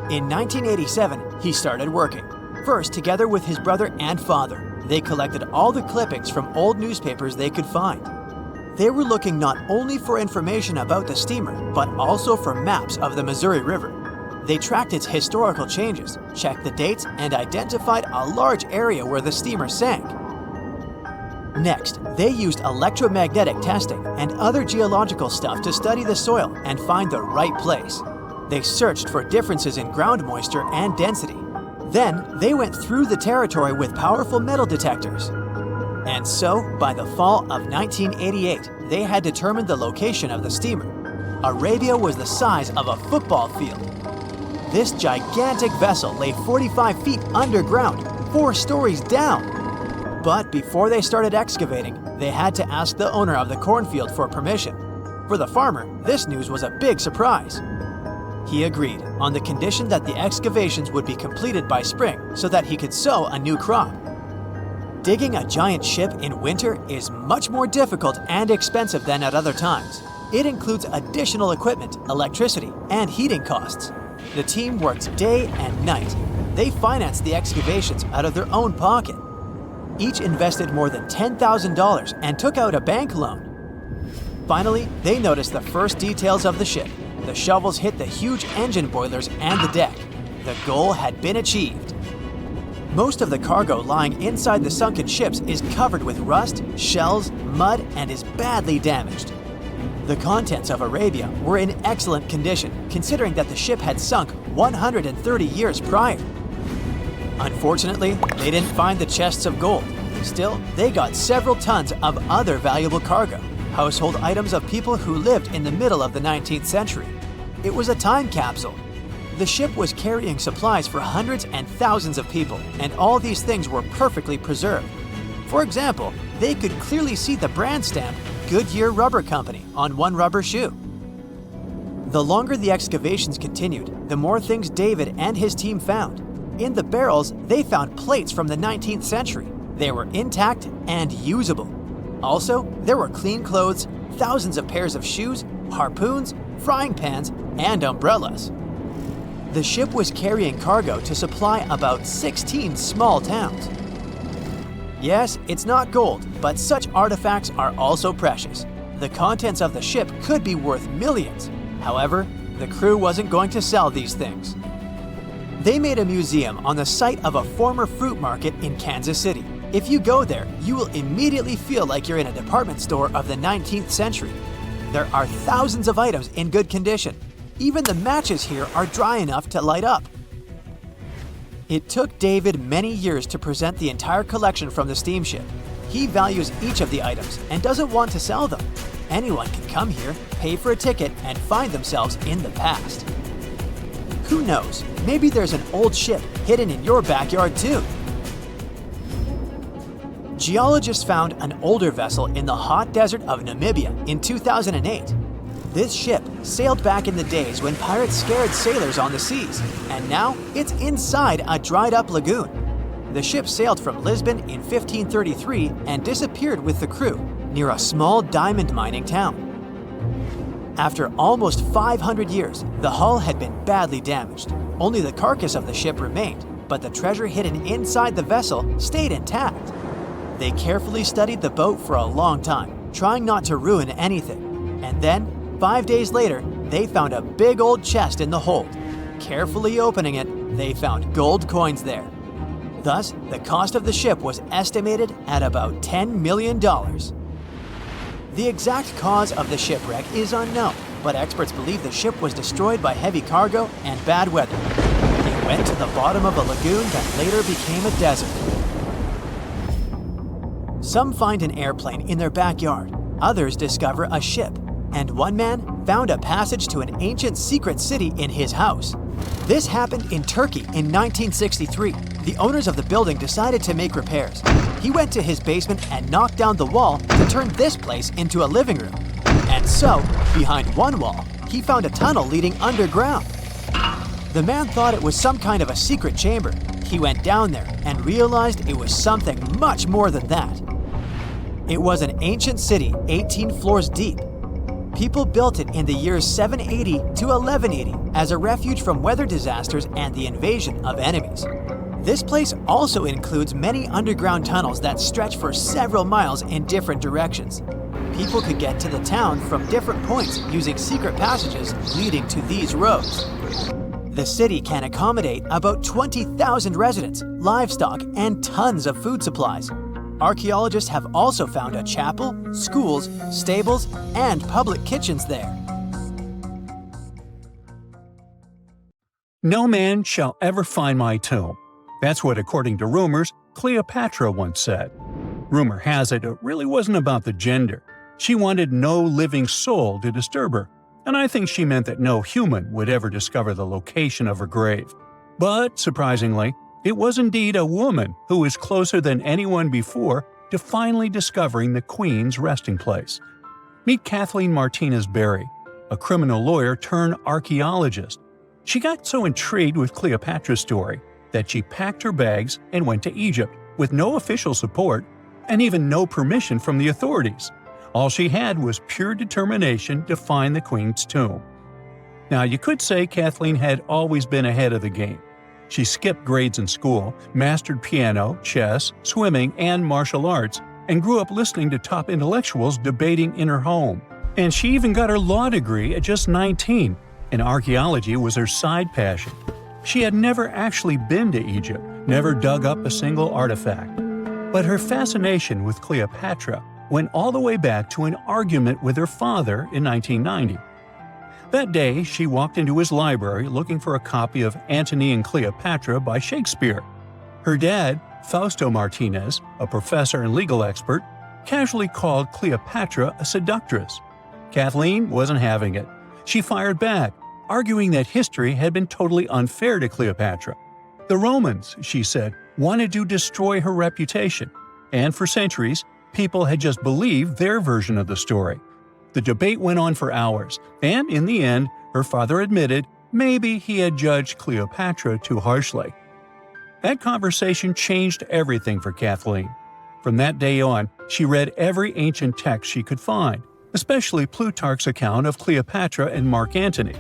In 1987, he started working. First, together with his brother and father, they collected all the clippings from old newspapers they could find. They were looking not only for information about the steamer, but also for maps of the Missouri River. They tracked its historical changes, checked the dates, and identified a large area where the steamer sank. Next, they used electromagnetic testing and other geological stuff to study the soil and find the right place. They searched for differences in ground moisture and density. Then, they went through the territory with powerful metal detectors. And so, by the fall of 1988, they had determined the location of the steamer. Arabia was the size of a football field. This gigantic vessel lay 45 feet underground, 4 stories down. But before they started excavating, they had to ask the owner of the cornfield for permission. For the farmer, this news was a big surprise. He agreed on the condition that the excavations would be completed by spring so that he could sow a new crop. Digging a giant ship in winter is much more difficult and expensive than at other times. It includes additional equipment, electricity, and heating costs. The team worked day and night. They financed the excavations out of their own pocket. Each invested more than $10,000 and took out a bank loan. Finally, they noticed the first details of the ship. The shovels hit the huge engine boilers and the deck. The goal had been achieved. Most of the cargo lying inside the sunken ships is covered with rust, shells, mud, and is badly damaged. The contents of Arabia were in excellent condition, considering that the ship had sunk 130 years prior. Unfortunately, they didn't find the chests of gold. Still, they got several tons of other valuable cargo, household items of people who lived in the middle of the 19th century. It was a time capsule. The ship was carrying supplies for hundreds and thousands of people, and all these things were perfectly preserved. For example, they could clearly see the brand stamp Goodyear Rubber Company on one rubber shoe. The longer the excavations continued, the more things David and his team found. In the barrels, they found plates from the 19th century. They were intact and usable. Also, there were clean clothes, thousands of pairs of shoes, harpoons, frying pans, and umbrellas. The ship was carrying cargo to supply about 16 small towns. Yes, it's not gold, but such artifacts are also precious. The contents of the ship could be worth millions. However, the crew wasn't going to sell these things. They made a museum on the site of a former fruit market in Kansas City. If you go there, you will immediately feel like you're in a department store of the 19th century. There are thousands of items in good condition. Even the matches here are dry enough to light up. It took David many years to present the entire collection from the steamship. He values each of the items and doesn't want to sell them. Anyone can come here, pay for a ticket, and find themselves in the past. Who knows, maybe there's an old ship hidden in your backyard too. Geologists found an older vessel in the hot desert of Namibia in 2008. This ship sailed back in the days when pirates scared sailors on the seas, and now it's inside a dried-up lagoon. The ship sailed from Lisbon in 1533 and disappeared with the crew near a small diamond mining town. After almost 500 years, the hull had been badly damaged. Only the carcass of the ship remained, but the treasure hidden inside the vessel stayed intact. They carefully studied the boat for a long time, trying not to ruin anything. And then, 5 days later, they found a big old chest in the hold. Carefully opening it, they found gold coins there. Thus, the cost of the ship was estimated at about $10 million. The exact cause of the shipwreck is unknown, but experts believe the ship was destroyed by heavy cargo and bad weather. It went to the bottom of a lagoon that later became a desert. Some find an airplane in their backyard, others discover a ship, and one man found a passage to an ancient secret city in his house. This happened in Turkey in 1963. The owners of the building decided to make repairs. He went to his basement and knocked down the wall to turn this place into a living room. And so, behind one wall, he found a tunnel leading underground. The man thought it was some kind of a secret chamber. He went down there and realized it was something much more than that. It was an ancient city 18 floors deep. People built it in the years 780 to 1180 as a refuge from weather disasters and the invasion of enemies. This place also includes many underground tunnels that stretch for several miles in different directions. People could get to the town from different points using secret passages leading to these roads. The city can accommodate about 20,000 residents, livestock, and tons of food supplies. Archaeologists have also found a chapel, schools, stables, and public kitchens there. No man shall ever find my tomb. That's what, according to rumors, Cleopatra once said. Rumor has it really wasn't about the gender. She wanted no living soul to disturb her, and I think she meant that no human would ever discover the location of her grave. But, surprisingly, it was indeed a woman who was closer than anyone before to finally discovering the Queen's resting place. Meet Kathleen Martinez Berry, a criminal lawyer turned archaeologist. She got so intrigued with Cleopatra's story that she packed her bags and went to Egypt with no official support and even no permission from the authorities. All she had was pure determination to find the Queen's tomb. Now, you could say Kathleen had always been ahead of the game. She skipped grades in school, mastered piano, chess, swimming, and martial arts, and grew up listening to top intellectuals debating in her home. And she even got her law degree at just 19, and archaeology was her side passion. She had never actually been to Egypt, never dug up a single artifact. But her fascination with Cleopatra went all the way back to an argument with her father in 1990. That day, she walked into his library looking for a copy of Antony and Cleopatra by Shakespeare. Her dad, Fausto Martinez, a professor and legal expert, casually called Cleopatra a seductress. Kathleen wasn't having it. She fired back, arguing that history had been totally unfair to Cleopatra. The Romans, she said, wanted to destroy her reputation, and for centuries, people had just believed their version of the story. The debate went on for hours, and in the end, her father admitted maybe he had judged Cleopatra too harshly. That conversation changed everything for Kathleen. From that day on, she read every ancient text she could find, especially Plutarch's account of Cleopatra and Mark Antony.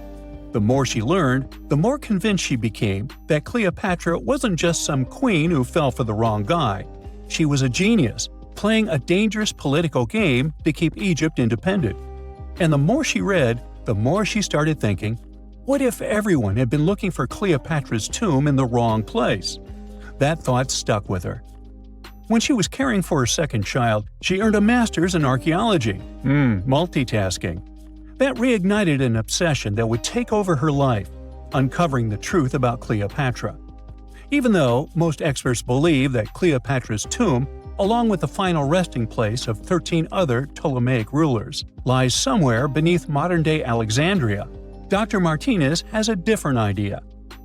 The more she learned, the more convinced she became that Cleopatra wasn't just some queen who fell for the wrong guy. She was a genius, playing a dangerous political game to keep Egypt independent. And the more she read, the more she started thinking, what if everyone had been looking for Cleopatra's tomb in the wrong place? That thought stuck with her. When she was caring for her second child, she earned a master's in archaeology. Multitasking. That reignited an obsession that would take over her life, uncovering the truth about Cleopatra. Even though most experts believe that Cleopatra's tomb, along with the final resting place of 13 other Ptolemaic rulers, lies somewhere beneath modern-day Alexandria, Dr. Martinez has a different idea.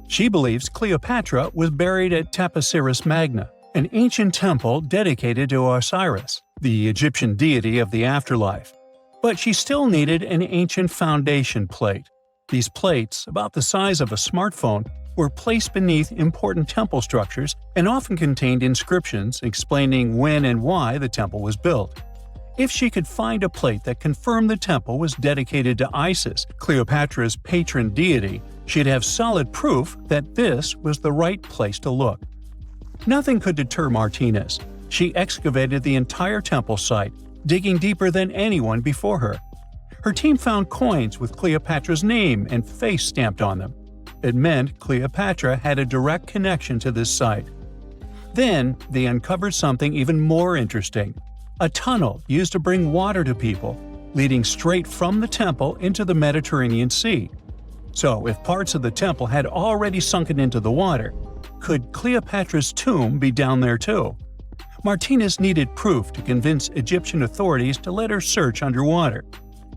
She believes Cleopatra was buried at Taposiris Magna, an ancient temple dedicated to Osiris, the Egyptian deity of the afterlife. But she still needed an ancient foundation plate. These plates, about the size of a smartphone, were placed beneath important temple structures and often contained inscriptions explaining when and why the temple was built. If she could find a plate that confirmed the temple was dedicated to Isis, Cleopatra's patron deity, she'd have solid proof that this was the right place to look. Nothing could deter Martinez. She excavated the entire temple site, digging deeper than anyone before her. Her team found coins with Cleopatra's name and face stamped on them. It meant Cleopatra had a direct connection to this site. Then, they uncovered something even more interesting. A tunnel used to bring water to people, leading straight from the temple into the Mediterranean Sea. So, if parts of the temple had already sunken into the water, could Cleopatra's tomb be down there too? Martinez needed proof to convince Egyptian authorities to let her search underwater.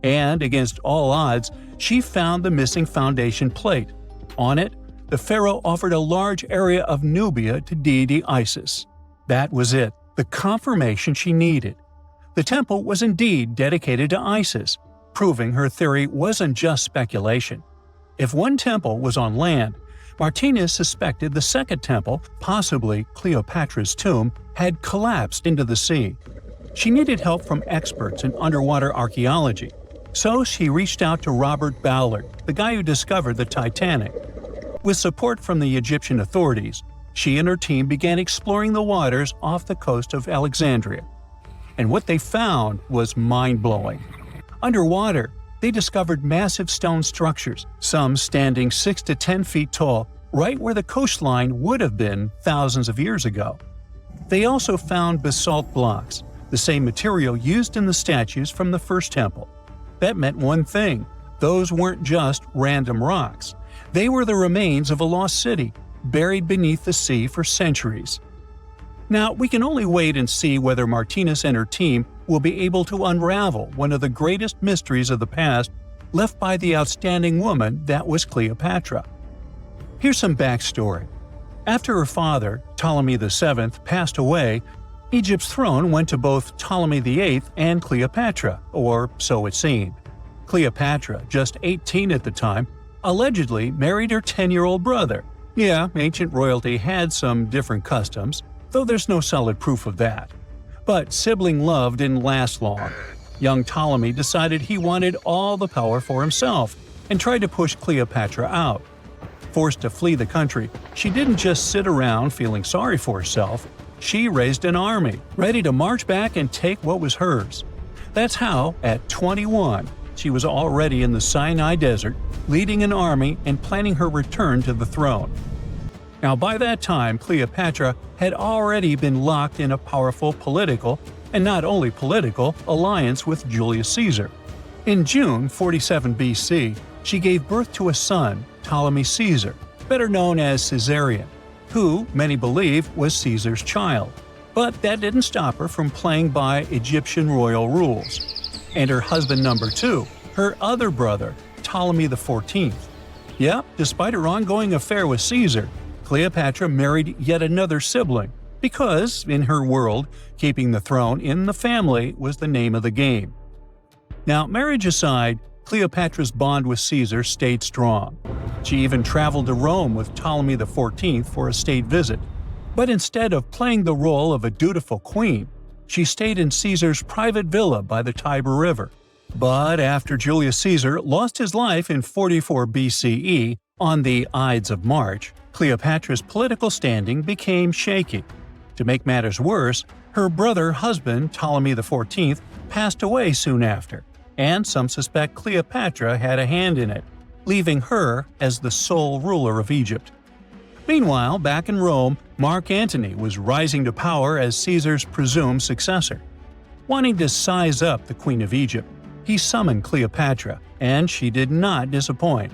And, against all odds, she found the missing foundation plate. On it, the pharaoh offered a large area of Nubia to deity Isis. That was it, the confirmation she needed. The temple was indeed dedicated to Isis, proving her theory wasn't just speculation. If one temple was on land, Martinez suspected the second temple, possibly Cleopatra's tomb, had collapsed into the sea. She needed help from experts in underwater archaeology, so she reached out to Robert Ballard, the guy who discovered the Titanic. With support from the Egyptian authorities, she and her team began exploring the waters off the coast of Alexandria. And what they found was mind-blowing. Underwater, they discovered massive stone structures, some standing 6 to 10 feet tall, right where the coastline would have been thousands of years ago. They also found basalt blocks, the same material used in the statues from the first temple. That meant one thing: those weren't just random rocks. They were the remains of a lost city, buried beneath the sea for centuries. Now, we can only wait and see whether Martinez and her team will be able to unravel one of the greatest mysteries of the past left by the outstanding woman that was Cleopatra. Here's some backstory. After her father, Ptolemy VII, passed away, Egypt's throne went to both Ptolemy VIII and Cleopatra, or so it seemed. Cleopatra, just 18 at the time, allegedly married her 10-year-old brother. Yeah, ancient royalty had some different customs, though there's no solid proof of that. But sibling love didn't last long. Young Ptolemy decided he wanted all the power for himself and tried to push Cleopatra out. Forced to flee the country, she didn't just sit around feeling sorry for herself. She raised an army, ready to march back and take what was hers. That's how, at 21, she was already in the Sinai Desert, leading an army and planning her return to the throne. Now, by that time, Cleopatra had already been locked in a powerful political, and not only political, alliance with Julius Caesar. In June 47 BC, she gave birth to a son, Ptolemy Caesar, better known as Caesarion, who, many believe, was Caesar's child. But that didn't stop her from playing by Egyptian royal rules. And her husband number 2, her other brother, Ptolemy XIV. Yep, despite her ongoing affair with Caesar, Cleopatra married yet another sibling, because, in her world, keeping the throne in the family was the name of the game. Now, marriage aside, Cleopatra's bond with Caesar stayed strong. She even traveled to Rome with Ptolemy XIV for a state visit. But instead of playing the role of a dutiful queen, she stayed in Caesar's private villa by the Tiber River. But after Julius Caesar lost his life in 44 BCE on the Ides of March, Cleopatra's political standing became shaky. To make matters worse, her brother-husband Ptolemy XIV passed away soon after, and some suspect Cleopatra had a hand in it, leaving her as the sole ruler of Egypt. Meanwhile, back in Rome, Mark Antony was rising to power as Caesar's presumed successor. Wanting to size up the Queen of Egypt, he summoned Cleopatra, and she did not disappoint.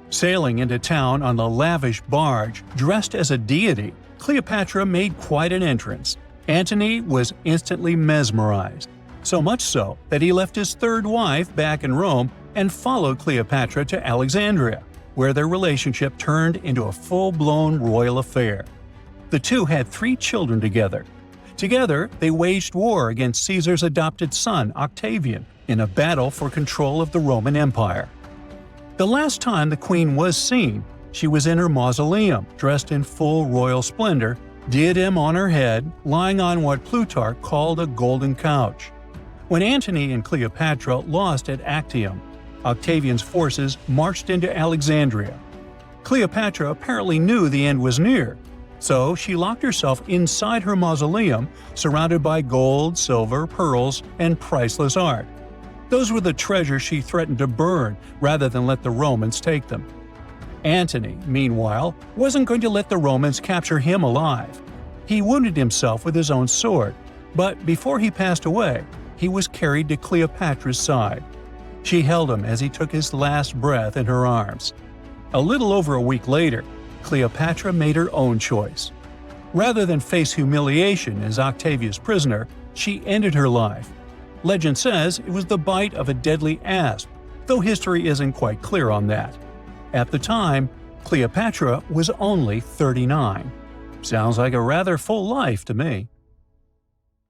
Sailing into town on the lavish barge, dressed as a deity, Cleopatra made quite an entrance. Antony was instantly mesmerized, so much so that he left his third wife back in Rome and followed Cleopatra to Alexandria, where their relationship turned into a full-blown royal affair. The two had 3 children together. Together, they waged war against Caesar's adopted son, Octavian, in a battle for control of the Roman Empire. The last time the queen was seen, she was in her mausoleum, dressed in full royal splendor, diadem on her head, lying on what Plutarch called a golden couch. When Antony and Cleopatra lost at Actium, Octavian's forces marched into Alexandria. Cleopatra apparently knew the end was near, so she locked herself inside her mausoleum, surrounded by gold, silver, pearls, and priceless art. Those were the treasures she threatened to burn rather than let the Romans take them. Antony, meanwhile, wasn't going to let the Romans capture him alive. He wounded himself with his own sword, but before he passed away, he was carried to Cleopatra's side. She held him as he took his last breath in her arms. A little over a week later, Cleopatra made her own choice. Rather than face humiliation as Octavia's prisoner, she ended her life. Legend says it was the bite of a deadly asp, though history isn't quite clear on that. At the time, Cleopatra was only 39. Sounds like a rather full life to me.